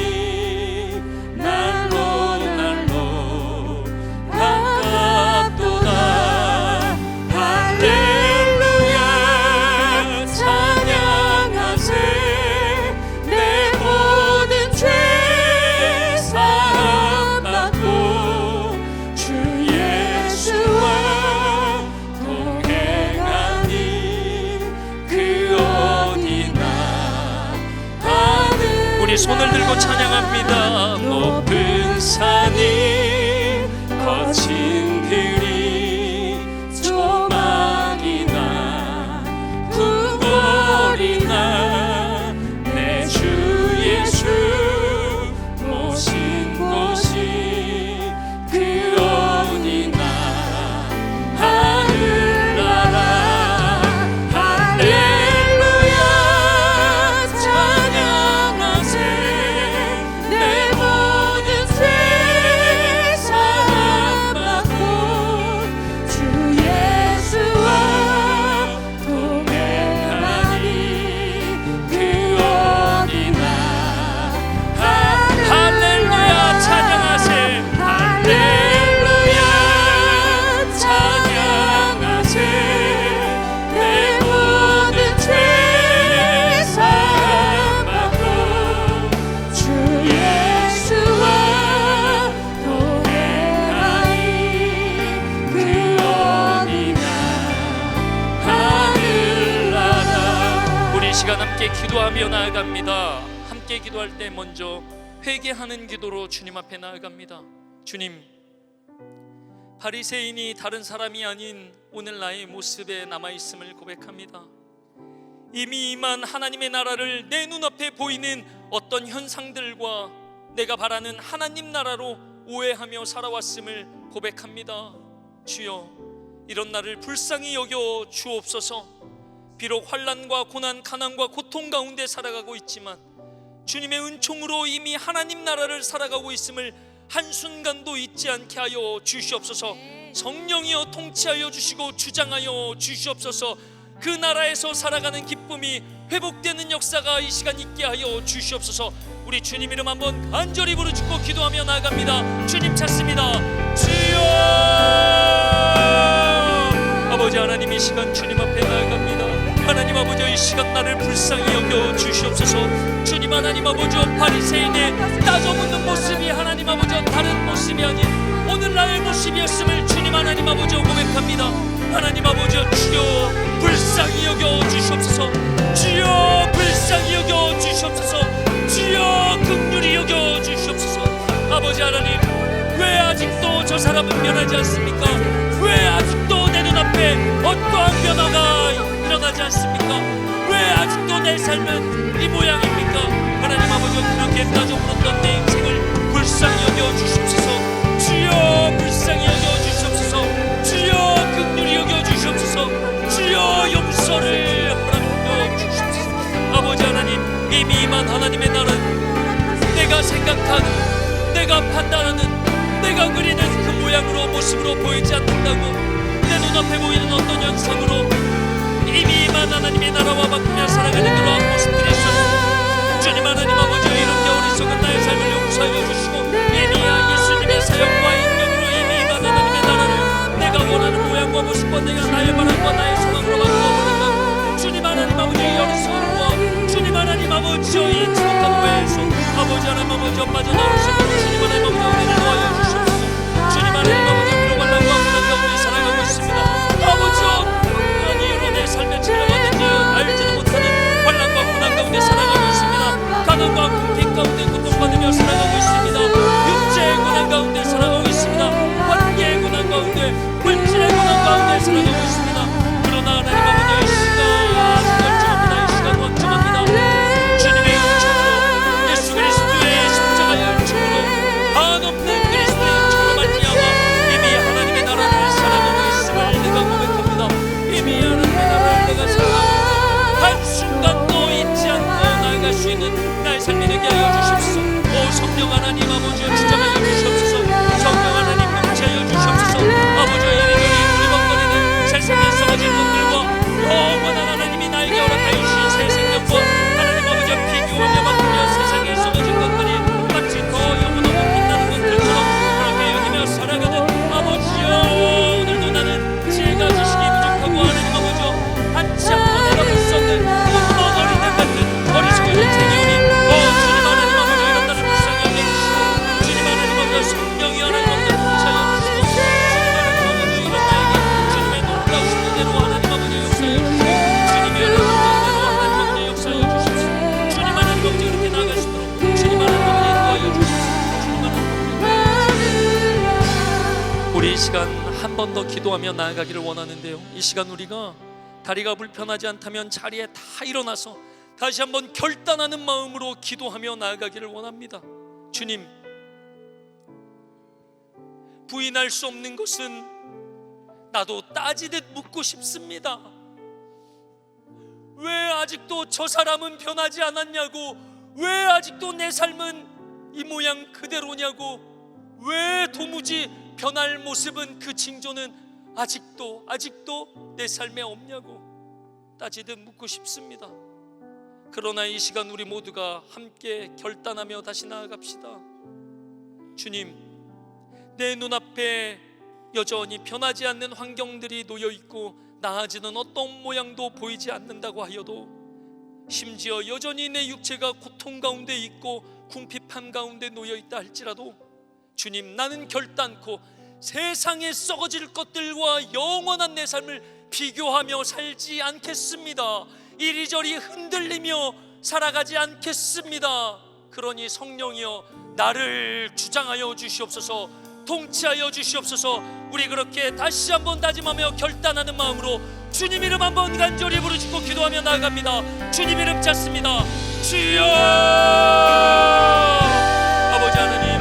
날로 가깝도다. 할렐루야 찬양하세. 내 모든 죄 사함받고 주 예수와 동행하니 그 어디나 하늘. 우리 손을 들고 찬양합니다. 높은 산이 거친 길이 조망이나 궁궐이나 내 주 예수 모신 곳이 그 어디나 하늘나라. 할렐루야 찬양하세. 내 모든 죄 사함받고 회개 기도할 때 먼저 회개하는 기도로 주님 앞에 나아갑니다. 주님, 바리새인이 다른 사람이 아닌 오늘 나의 모습에 남아있음을 고백합니다. 이미 임한 하나님의 나라를 내 눈앞에 보이는 어떤 현상들과 내가 바라는 하나님 나라로 오해하며 살아왔음을 고백합니다. 주여, 이런 나를 불쌍히 여겨 주옵소서. 비록 환난과 고난, 가난과 고통 가운데 살아가고 있지만 주님의 은총으로 이미 하나님 나라를 살아가고 있음을 한순간도 잊지 않게 하여 주시옵소서. 성령이여 통치하여 주시고 주장하여 주시옵소서. 그 나라에서 살아가는 기쁨이 회복되는 역사가 이 시간 있게 하여 주시옵소서. 우리 주님 이름 한번 간절히 부르짖고 기도하며 나아갑니다. 주님 찾습니다. 주여! 아버지 하나님, 이 시간 주님 앞에 나아갑니다. 하나님 아버지, 이 시간 나를 불쌍히 여겨 주시옵소서. 주님 하나님 아버지, 바리새인의 따져묻는 모습이 하나님 아버지 다른 모습이 아닌 오늘 나의 모습이었음을 주님 하나님 아버지 고백합니다. 하나님 아버지, 주여 불쌍히 여겨 주시옵소서. 주여 불쌍히 여겨 주시옵소서. 주여 긍휼히 여겨 주시옵소서. 아버지 하나님, 왜 아직도 저 사람은 변하지 않습니까? 왜 아직도 내 눈앞에 어떠한 변화가 일어나지 않습니까? 왜 아직도 내 삶은 이 모양입니까? 하나님 아버지, 그렇게 따져 물었던 내 인생을 불쌍히 여겨 주시옵소서. 주여 불쌍히 여겨 주시옵소서. 주여 긍휼히 여겨 주시옵소서. 주여 용서를 허락하여 주시옵소서. 아버지 하나님, 이미 임한 하나님의 나라는 내가 생각하는, 내가 판단하는, 내가 그리는 그 모양으로 모습으로 보이지 않는다고, 내 눈앞에 보이는 어떤 현상으로 이미 임한 하나님의 나라와 바꾸며 살아가는 그러한 모습들이 있었습니다. 주님 하나님 아버지, 이렇게 어리석은 나의 삶을 용서하여 주시고 이미 예수님의 사역과 인격으로 이미 임한 하나님의 나라를 내가 원하는 모양과 모습과 내가 나의 바람과 나의 소망으로 바꾸어버린다. 주님 하나님 아버지, 이 어리석음과 주님 하나님 아버지 이 지독한 오해에서 아버지 하나님 아버지 빠져나올 수 있는 주님 하나님 아버지 은혜를 도와여 주시옵소서. 주님 하나님 아버지, 비록 환난과 고난 가운데 살아가고 있습니다. 아버지, 어떤 이유로 내 삶에 찾아왔는지 알지도 못하는 환난과 고난 가운데 살아가고 있습니다. 가난과 궁핍 가운데 고통받으며 살아가고 있습니다. 육체의 고난 가운데 살아가고 있습니다. 관계의 고난 가운데, 물질의 고난 가운데 살아가고 있습니다. 그러나 하나님 아버지, 이 시간 결정합니다. 이 시간 확정합니다. 주님의 은총으로, 예수 그리스도의 십자가의 은총으로, 한없는 그리스도의 은총으로 말미암아 이미 하나님의 나라를 살아가고 있음을 내가 고백합니다. 이미 하나님의 나라를 내가 살아가고 한순간도 잊지 않고 나아갈 수 있는 나의 삶이 되게 하여 주십시오. 오 성령 하나님 아버지, 주장하여 주시옵소서. 성령 하나님 통치하여 주시옵소서. 아버지, 이리저리 두리번거리는 세상에 썩어질 것들과 영원한 하나님이 나에게 허락하여 주신 새 생명과 하나님 아버지 비교하며 바꾸며 세상에 썩어질 것들이 마치 더 영원하고 빛나는 것들처럼 그렇게 여기며 살아가는 아버지여, 오늘도 나는 지혜가 지식이 부족하고 하나님 아버지여 한치 앞도 내가 볼 수 없는 어린애 같은 어리석은 인생이오니 주님 하나님 아버지, 이런 나를 불쌍히 여겨주시고 주님 하나님 아버지 성령이 하나님 아버지 통치하여 주시고 주님 하나님 아버지, 이런 나에게 주님의 놀라우신 은혜로 하나님 아버지 역사하여 주시고 주님의 은혜로 하나님 아버지 역사하여 주십시오. 주님 하나님 아버지, 이렇게 나아갈 수 있도록 주님 하나님 아버지 도와여 주십시오. 주님 하나님 아버지, 우리 이 시간 한 번 더 기도하며 나아가기를 원하는데요, 이 시간 우리가 다리가 불편하지 않다면 자리에 다 일어나서 다시 한번 결단하는 마음으로 기도하며 나아가기를 원합니다. 주님, 부인할 수 없는 것은 나도 따지듯 묻고 싶습니다. 왜 아직도 저 사람은 변하지 않았냐고, 왜 아직도 내 삶은 이 모양 그대로냐고, 왜 도무지 변할 모습은, 그 징조는 아직도 내 삶에 없냐고 따지듯 묻고 싶습니다. 그러나 이 시간 우리 모두가 함께 결단하며 다시 나아갑시다. 주님, 내 눈앞에 여전히 변하지 않는 환경들이 놓여있고 나아지는 어떤 모양도 보이지 않는다고 하여도, 심지어 여전히 내 육체가 고통 가운데 있고 궁핍함 가운데 놓여있다 할지라도 주님, 나는 결단코 세상에 썩어질 것들과 영원한 내 삶을 비교하며 살지 않겠습니다. 이리저리 흔들리며 살아가지 않겠습니다. 그러니 성령이여 나를 주장하여 주시옵소서, 통치하여 주시옵소서. 우리 그렇게 다시 한번 다짐하며 결단하는 마음으로 주님 이름 한번 간절히 부르짖고 기도하며 나아갑니다. 주님 이름 찾습니다. 주여! 아버지 하나님,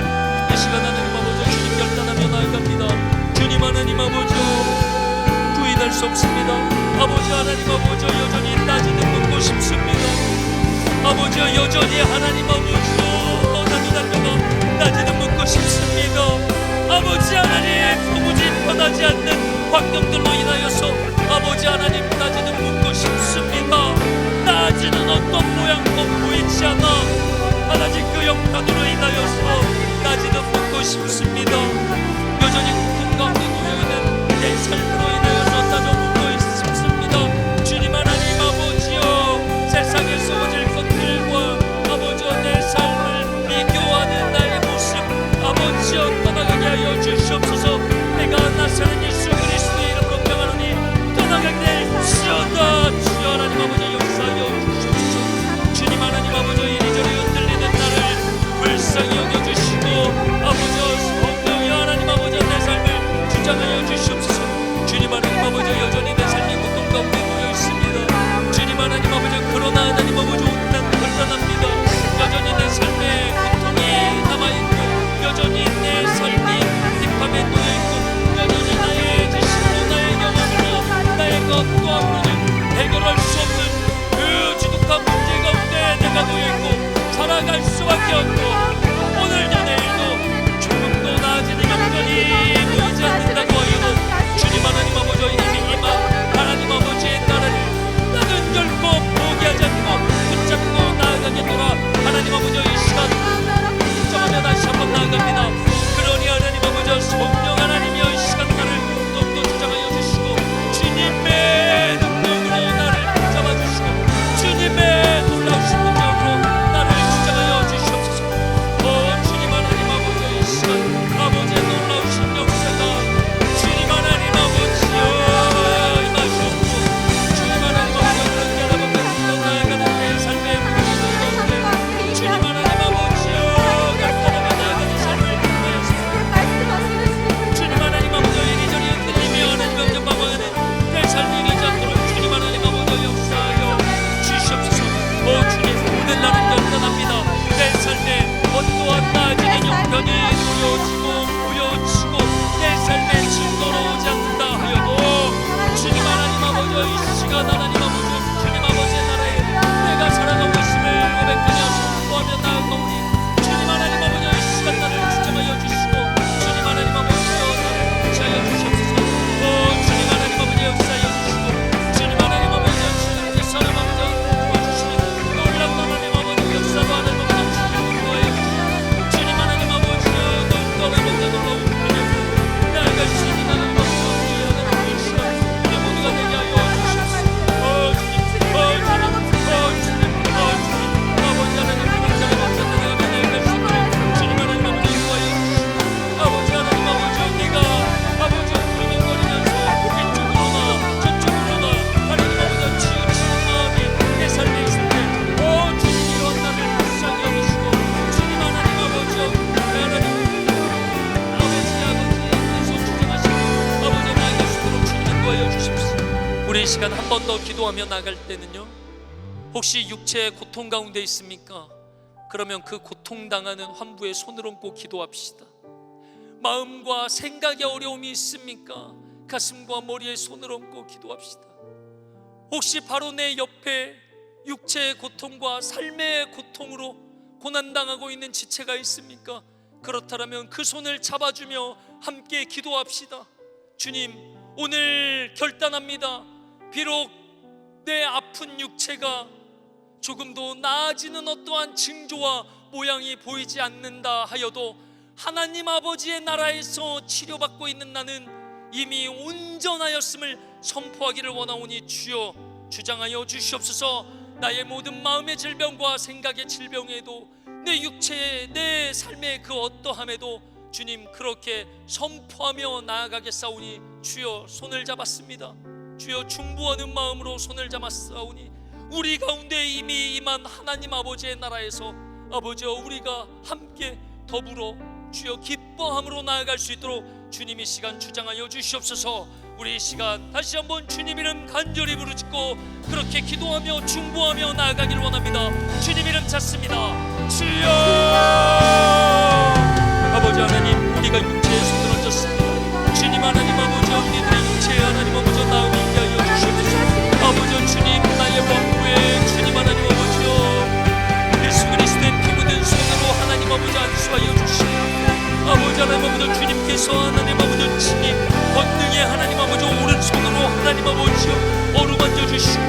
이 시간 하나님 아버지 주님 결단하며 나아갑니다. 주님 하나님 아버지 부인할 수 없습니다. 아버지 하나님 아버지 여전히 따지는 묻고 싶습니다. 아버지 여전히 하나님 아버지 나도 달려가 따지는 묻고 싶습니다. 아버지 하나님 도무지 변하지 않는 환경들로 인하여서 아버지 하나님 따지는 묻고 싶습니다. 따지는 어떤 모양도 보이지 않아 하나님 그 형편으로 인하여서 따지는 묻고 싶습니다. 여전히 고통 가운데 놓여있는 내 삶으로 인하여서 따져 묻고 싶습니다. 주님 하나님 아버지여 세상에서 오질 것들과 아버지여 내 삶을 비교하는 나의 모습 아버지여 떠나가게 하여 주시옵소서. 내가 나사는 예수 그리스도의 이름으로 명하노니 떠나가게 되시옵소서. 주여 하나님 아버지 역사하여 주시옵소서. 주님 하나님 아버지 이리저리 흔들리는 나를 불쌍히 여겨주시고 아버지 성령이 하나님 아버지 내 삶을 주장하여 주시옵소서. 주님 하나님 아버지 여전히 내 삶이 고통 가운데 놓여 있습니다. 주님 하나님 아버지 그러나 하나님 아버지 결단합니다. 여전히 내 삶에 고통이 남아있고 여전히 내 삶이 딥함에 놓여있고 여전히 나의 지식으로 나의 경험으로 나의 것도 아무로는 해결할 수 없는 그 지독한 문제 가운데 내가 놓여있고 살아갈 수밖에 없고 오늘도 내일도 조금도 나아지는 형편이 보이지 않는다고 하여도 주님 하나님 아버지 이미 임한 하나님 아버지의 나라를 나는 결코 포기하지 않고 붙잡고 나아가겠노라. 하나님 아버지 이 시간 정하며 다시 한번 나아갑니다. 그러니 하나님 아버지 성령 하나님이여 이 시간 나를 더욱더 주장하여 주시고 주님의 능력으로 나를 잡아주시고 주님의 놀라우신 능력으로 나를 주장하여 주시옵소서. 주님 하나님 아버지 이 시간 아버지의 놀라우신 역사가 주님 하나님 아버지여 임하시옵소서. 주님 하나님 아버지 그렇게 하나님께 나아가는 내 삶의 문제들 가운데 주님 하나님 아버지여 결단하며 나아가는 삶을 인하여서 주님 하나님 아버지 이리저리 흔들리며 하나님 아버지 방황하는 내 삶이 이르지 않도록 주님 하나님 아버지 역사하여 주시옵소서. 주님 오늘 나는 결단합니다. 내 삶에 어떠한 나아지는 형편이 보여지고 내 삶의 증거로 오지 않는다 하여도 주님 하나님 아버지 이 시간 하나님 아버지 주님 아버지의 나라에 내가 살아가고 있음을 고백하며 선포하며 나아가오니 주님 하나님 아버지 이 시간 나를 주장하여 주시고 주님 하나님 아버지여 나를 구치하여 주시옵소서. 주님 하나님 아버지 역사하여 주시고 주님 하나님 아버지 주님께서 하나님 아버지 도와주시니 놀라운 하나님 아버지 역사도 하나님 아버지 주님을 도와여 주시고 주님 하나님 아버지여 너무나 놀라운 은혜로 나아가시니 하나님 아버지 하나님 이 시간 우리 모두가 되게 하여 주시옵소서. 주님 아버지 하나님 감사의 감사를 내가 나아가시기를 주님 하나님 아버지 인도하여 주시고 아버지 하나님 아버지 내가 아버지 두리번거리면서 이쪽으로나 저쪽으로나 하나님 아버지 치우치는 마음이 내 삶에 있을 때 주님 이런 나를 불쌍히 여기시고 주님 하나님 아버지 하나님 아버지 주장하시고 아버지 나아갈 수 있도록 주님 인도하여 주십시오. 우리 이 시간 한 번 더 기도하며 나갈 때는요 혹시 육체의 고통 가운데 있습니까? 그러면 그 고통당하는 환부의 손을 얹고 기도합시다. 마음과 생각에 어려움이 있습니까? 가슴과 머리에 손을 얹고 기도합시다. 혹시 바로 내 옆에 육체의 고통과 삶의 고통으로 고난당하고 있는 지체가 있습니까? 그렇다면 그 손을 잡아주며 함께 기도합시다. 주님 오늘 결단합니다. 비록 내 아픈 육체가 조금도 나아지는 어떠한 징조와 모양이 보이지 않는다 하여도 하나님 아버지의 나라에서 치료받고 있는 나는 이미 온전하였음을 선포하기를 원하오니 주여 주장하여 주시옵소서. 나의 모든 마음의 질병과 생각의 질병에도 내 육체의 내 삶의 그 어떠함에도 주님 그렇게 선포하며 나아가겠사오니 주여 손을 잡았습니다. 주여 중보하는 마음으로 손을 잡았사오니 우리 가운데 이미 임한 하나님 아버지의 나라에서 아버지여 우리가 함께 더불어 주여 기뻐함으로 나아갈 수 있도록 주님 이 시간 주장하여 주시옵소서. 우리 이 시간 다시 한번 주님 이름 간절히 부르짖고 그렇게 기도하며 중보하며 나아가기를 원합니다. 주님 이름 찾습니다. 주여 아버지 하나님, 우리가 육체에 손을 얹었습니다. 주님 하나님 아버지여 우리들의 육체에 하나님 아버지여 나음이 있게 하여 주시옵소서. 아버지여 주님 나의 원부에 주님 하나님 아버지여 예수 그리스도의 피 묻은 손으로 하나님 아버지 안수하여 주시옵소서. 아버지 하나님 아버지 주님께서 하나님 아버지 친히 권능의 하나님 아버지 오른손으로 하나님 아버지 어루만져 주시고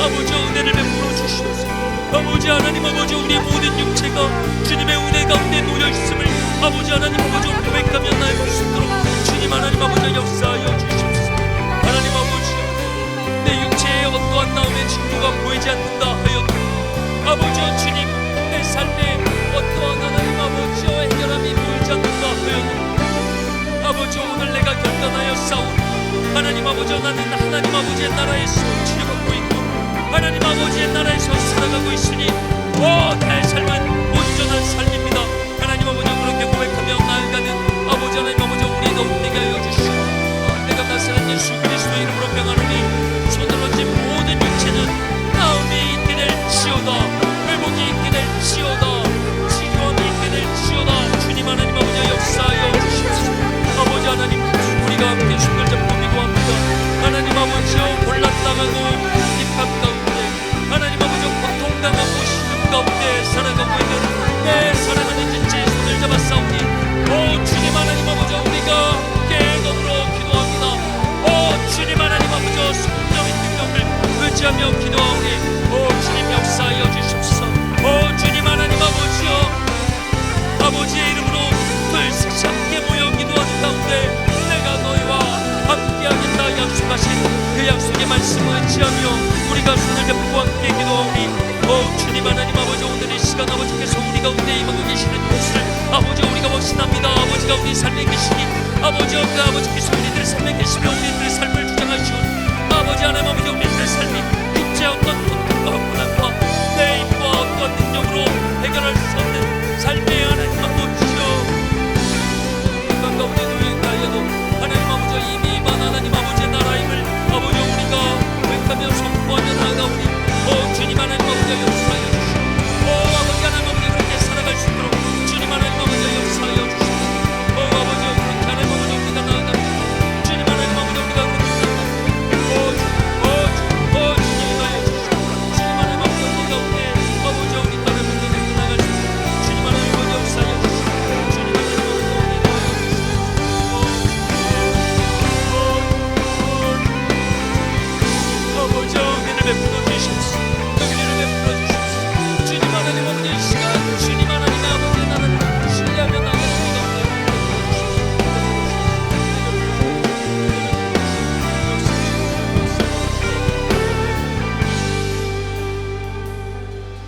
아버지 은혜를 베풀어 주시옵소서. 아버지 하나님 아버지 우리 모든 육체가 주님의 은혜 가운데 놓여 있음을 아버지 하나님 아버지 고백하며 나아갈 수 있도록 주님 하나님 아버지 역사하여 주시옵소서. 하나님 아버지 내 육체에 어떠한 나음의 징조가 보이지 않는다 하여도 아버지 주님 내 삶에 어떠한 하나님 아버지와 해결함이 보이지 않는다 하여도 아버지 오늘 내가 결단하여 싸우니 하나님 아버지 나는 하나님 아버지의 나라에서 치료받고 있고 하나님 아버지의 나라에서 살아가고 있으니 내 삶은 온전한 삶입니다. 하나님 아버지 그렇게 고백하며 나아가는 아버지 하나님 아버지 우리 너울리게 하여 주시고 내가 나사렛 예수 그리스도의 이름으로 명하노니 손을 얹은 모든 육체는 나음이 있게 될지어다, 회복이 있게 될지어다, 치료함이 있게 될지어다. 주님 하나님 아버지 역사하여 주시옵소서. 아버지 하나님 우리가 함께 손을 잡고 기도합니다. 하나님 아버지여 곤란당하고 입학 가운데 하나님 아버지여 고통당하고 시름 가운데 살아가고 있는 내 사랑하는 지체의 손을 잡아 싸우니 주님 하나님 아버지여 우리가 함께 더불어 기도합니다. 주님 하나님 아버지여 성령의 능력을 의지하며 기도하오니 주님 역사하여 주시옵소서. 주님 하나님 아버지여 아버지의 이름으로 둘씩 함께 모여 기도하는 가운데 내가 너희와 함께하겠다 약속하신 그 약속의 말씀을 의지하며 우리가 손을 잡고 함께 기도하오니 주님 하나님 아버지 오늘 이 시간 아버지께서 우리 가운데 임하고 계시는 것을 아버지 우리가 확신합니다. 아버지가 우리 삶에 계시니 아버지 그 아버지께서 우리들의 삶에 계시며 우리들의 삶을 주장하시오. 아버지 하나님 아버지 우리들의 삶이 육체 어떤 고통과 고난과 내 힘과 어떤 능력으로 해결할 수 없는 삶의 하나님 아버지여 인간 가운데 놓여있다 해도 하나님 아버지 이미 임한 하나님 아버지의 나라임을 아버지 우리가 고백하며 선포하며 나아가오니 주님 하나님 아버지 역사하여 주시고 아버지 하나님 아버지 그렇게 살아갈 수 있도록 주님 하나님 아버지 역사하여 주시고 아버지 그렇게 하나님 아버지 우리가 나아갑니다. 주님 하나님 아버지 우리가 그렇게 나아갑니다. 주님 하여 주시고 주님 하나님 아버지 우리 가운데 아버지 우리 딸을 문제를 나아갈 수 있도록 주님 하나님 아버지 역사하여 주시고 주님 하나님 아버지 우리 나아갈 수 있도록 아버지 은혜를 베풀어 주시옵소서. 은혜를 베풀어 주시옵소서. 주님 하나님 아버지 이 시간 주님 하나님 아버지 나는 신뢰하며 나아가는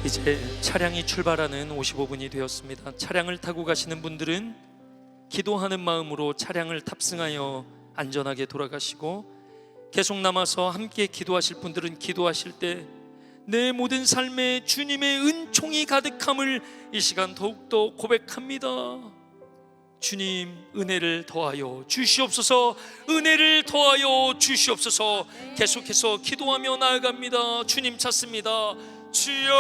이제 차량이 출발하는 55분이 되었습니다. 차량을 타고 가시는 분들은 기도하는 마음으로 차량을 탑승하여 안전하게 돌아가시고 계속 남아서 함께 기도하실 분들은 기도하실 때 내 모든 삶에 주님의 은총이 가득함을 이 시간 더욱더 고백합니다. 주님 은혜를 더하여 주시옵소서. 은혜를 더하여 주시옵소서. 계속해서 기도하며 나아갑니다. 주님 찾습니다. 주여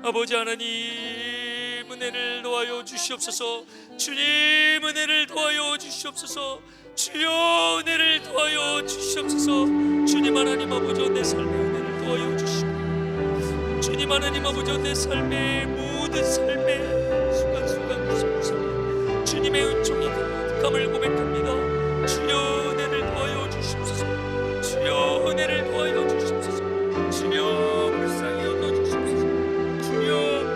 아버지 하나님 은혜를 더하여 주시옵소서. 주님 은혜를 더하여 주시옵소서. 주여 은혜를 더하여 주시옵소서. 주님 하나님 아버지 내 삶에 은혜를 더하여 주시고 주님 하나님 아버지 내 삶의 모든 삶의 순간순간 구석구석 주님의 은총이 가득함을 고백합니다. 주여 은혜를 더하여 주시옵소서. 주여 은혜를 더하여 주시옵소서. 주여 불쌍히 여겨 주시옵소서. 주여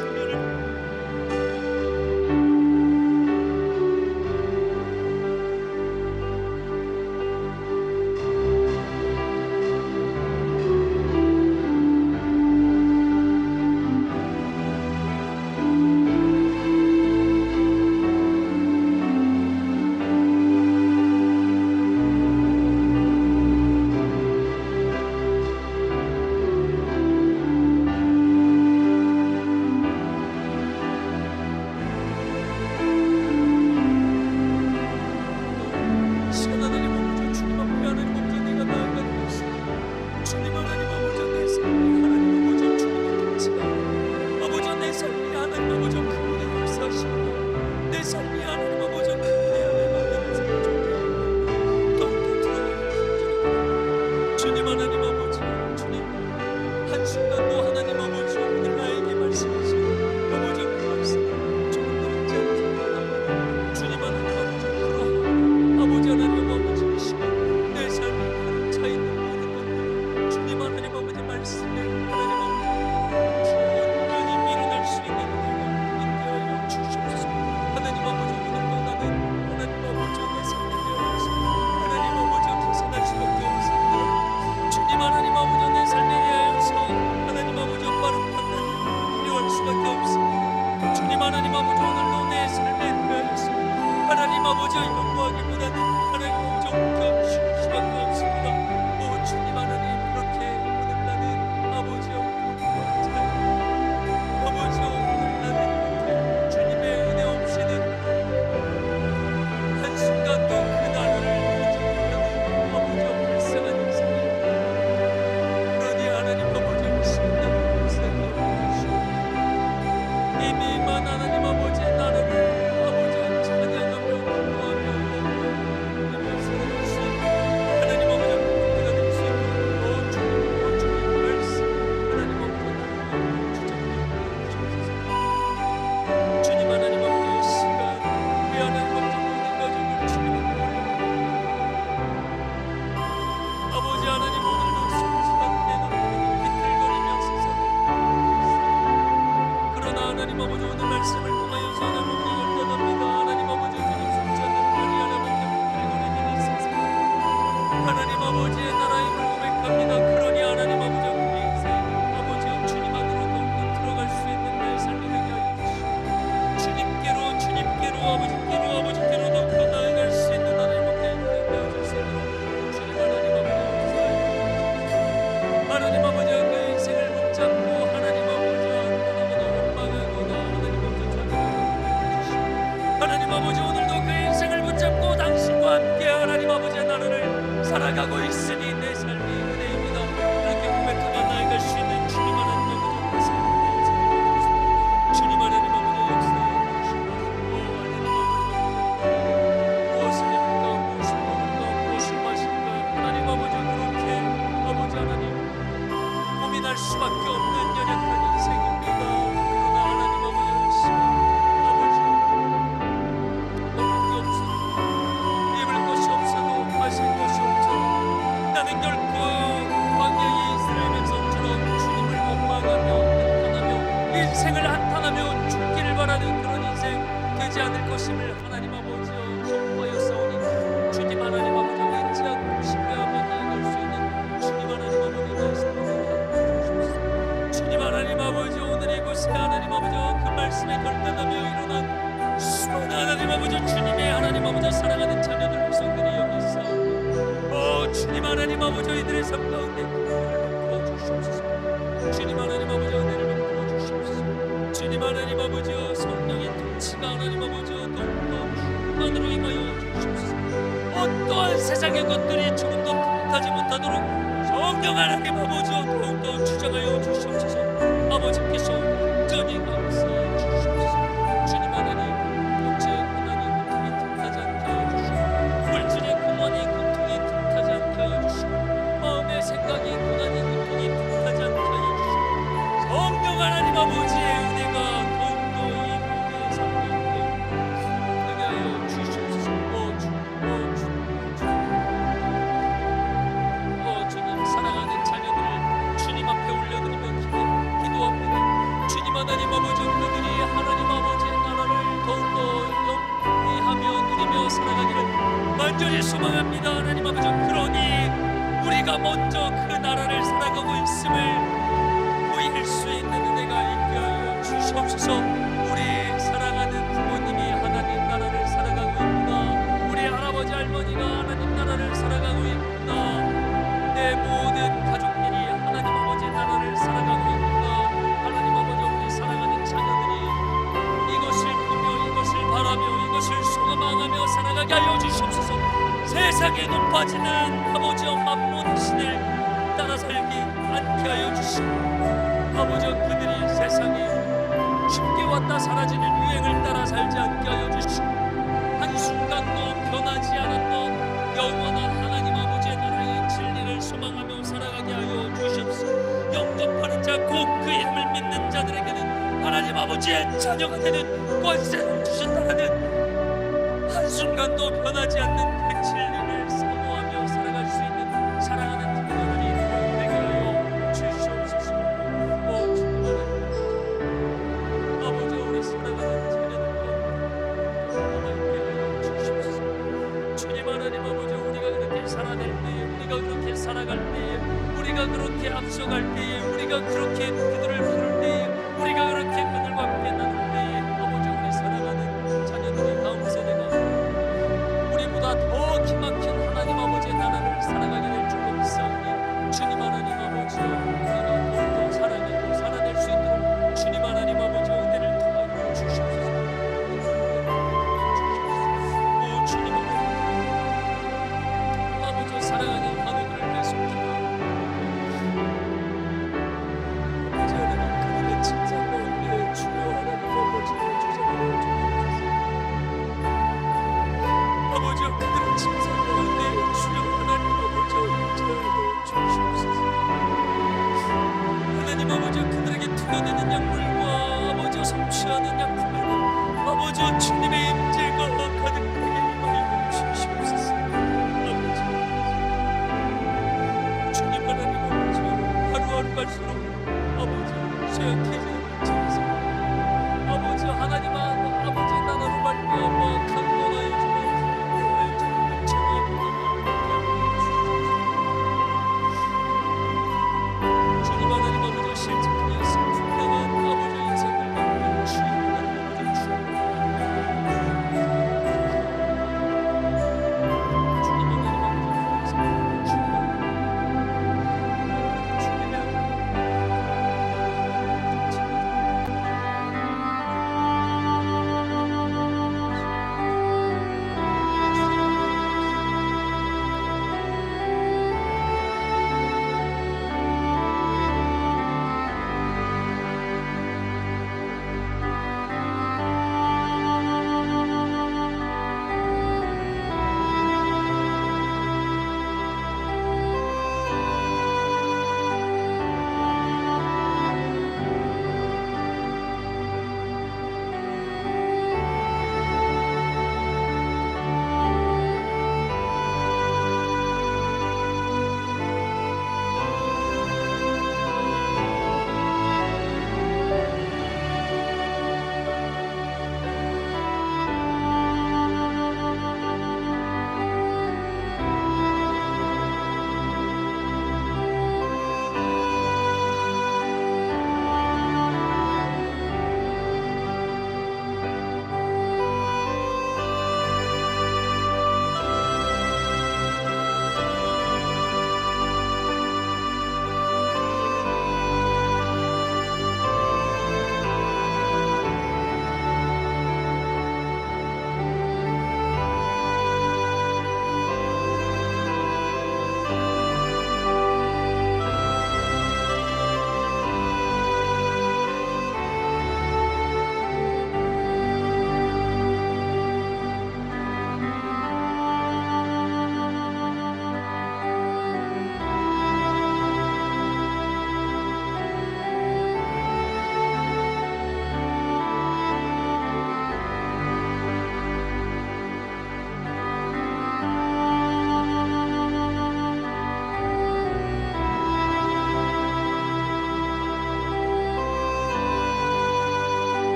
하나님 아버지 오늘도 내 삶에 대하여서 하나님 아버지 연구하기보다는 하나님 아버지 옮겨주실 수밖에 없습니다. 오 주님 하나님 그렇게 오늘 나는 아버지여 아버지여 오늘 나는 주님의 은혜 없이는 한순간도 그 나라를 보지 못하는 아버지여 불쌍한 인생입니다. 그러니 하나님 아버지여 신나는 인생을 주시옵소서. 이미만 하나님 아버지의 나라를 아버지여 찬양하며 기도하며 살아갈 수 있는 하나님 아버지여 그때가 될 수 있도록 주님 말씀 하나님 아버지여 주장하여 주옵소서. 주님 하나님 아버지의 시간 우리 하나님 아버지 모든 가족을 주님 앞에 올려드립니다. 아버지 하나님 오늘도 순수한 내놓고 비틀거리며 세상을 그러나 하나님 아버지 오늘 말씀을 통하여서 하나님 결단합니다. 하나님 아버지 저는 숨지 않는 말이 하나님께 비틀거리는 이 세상 하나님 아버지의 나라임을 고백합니다. 그러니 하나님 아버지 우리 인생 아버지 주님 안으로 더욱더 들어갈 수 있는 내 삶이 되게 하여 주시옵소서. 주님께로 아버지께로 더욱더 나아갈 수 있는 하나님 앞에 되어질 수 있도록 주님 하나님 아버지 역사해 주시옵소서. 하나님 아버지 그 인생을 붙잡고 하나님 아버지와 떠나거나 원망하거나 하나님 아버지 저주하거나 주시옵소서. 하나님 아버지 오늘도 그 인생을 붙잡고 당신과 함께 하나님 아버지의 나라를 살아가고 있으니 내 삶이 은혜입니다. 그렇게 고백하며 나아갈 수 있는 주님 하나님 아버지 그 삶을 내 인생을 주옵소서. 주님 하나님 아버지 역사해 주시옵소서. 오 하나님 아버지 무엇을 입을까 무엇을 먹을까 무엇을 마실까 하나님 아버지 그렇게 아버지 하나님 고민할 수밖에 없는 연약한 인생입니다. 그러나 하나님 아버지 시간 아버지 먹을 게 없어도 입을 것이 없어도 마실 것이 없어도 나는 결코 광야의 이스라엘 백성처럼 주님을 원망하며 한탄하며 인생을 한탄하며 죽기를 바라는 그런 인생 되지 않을 것임을 하나님 아버지여 선포하였사오니 주님 하나님 아버지 잊지 않고 신뢰하며 나아갈 수 있는 주님 하나님 아버지 말씀을 주옵소서. 주님 하나님 아버지 오늘 이곳에 하나님 아버지 그 말씀에 결단하며 일어난 수많은 하나님 아버지 주님의 하나님 아버지 사랑하는 자녀들 백성들이 여기 있어 주님 하나님 아버지 이들의 삶 가운데 은혜를 베풀어 주시옵소서. 주님 하나님 아버지 은혜를 베풀어 주시옵소서. 주님 하나님 아버지여 성령의 통치가 하나님 아버지여 더욱더 충만으로 임하여 주시옵소서. 어떠한 세상의 것들이 조금도 틈타지 못하도록 성령 하나님 아버지여 더욱더 주장하여 주시옵소서. 아버지께서 온전히 감싸 주시옵소서. 주님 하나님 육체의 고난이 고통이 틈타지 않게 하여 주시고 물질의 고난이 고통이 틈타지 않게 하여 주시고 마음의 생각이 고난이 고통이 틈타지 않게 하여 주시고 성령 하나님 아버지의 은혜가 더욱더 이 모든 삶 가운데 되게 하여 주시옵소서. 주님 사랑하는 자녀들을 주님 앞에 올려드리며 기도합니다. 주님 하나님 아버지 그들이 하나님 아버지의 나라를 더욱더 영위하며 누리며 살아가기를 간절히 소망합니다. 하나님 아버지 그러니 우리가 먼저 그 나라를 살아가고 있음을 보일 수 있는 은혜가 있게 하여 주시옵소서. 우리 사랑하는 부모님이 하나님 나라를 살아가고 있구나. 우리 할아버지 할머니가 하나님 나라를 살아가고 있구나. 내 모든 가족들이 하나님 아버지의 나라를 살아가고 있구나. 하나님 아버지 우리 사랑하는 자녀들이 이것을 보며 이것을 바라며 이것을 소망하며 살아가게 하여 주시옵소서. 세상에 높아지는 아버지여 만몬 신을 따라 살기 않게 하여 주시고 아버지여 그들이 세상에 쉽게 왔다 사라지는 유행을 따라 살지 않게 하여 주시고 한순간도 변하지 않았던 영원한 하나님 아버지의 나라의 진리를 소망하며 살아가게 하여 주시옵소서. 영접하는 자 곧 그 이름을 믿는 자들에게는 하나님 아버지의 자녀가 되는 권세를 주셨다는 한순간도 변하지 않는 그 진리를 사모하며 살아갈 수 있는 사랑하는 자녀들이 되게 하여 주시옵소서. 주님 하나님 아버지 우리 사랑하는 자녀들과 함께 하여 주시옵소서. 주님 하나님 아버지 우리가 그렇게 살아낼 때에 우리가 그렇게 살아갈 때에 우리가 그렇게 앞서갈 때에 우리가 그렇게 그들을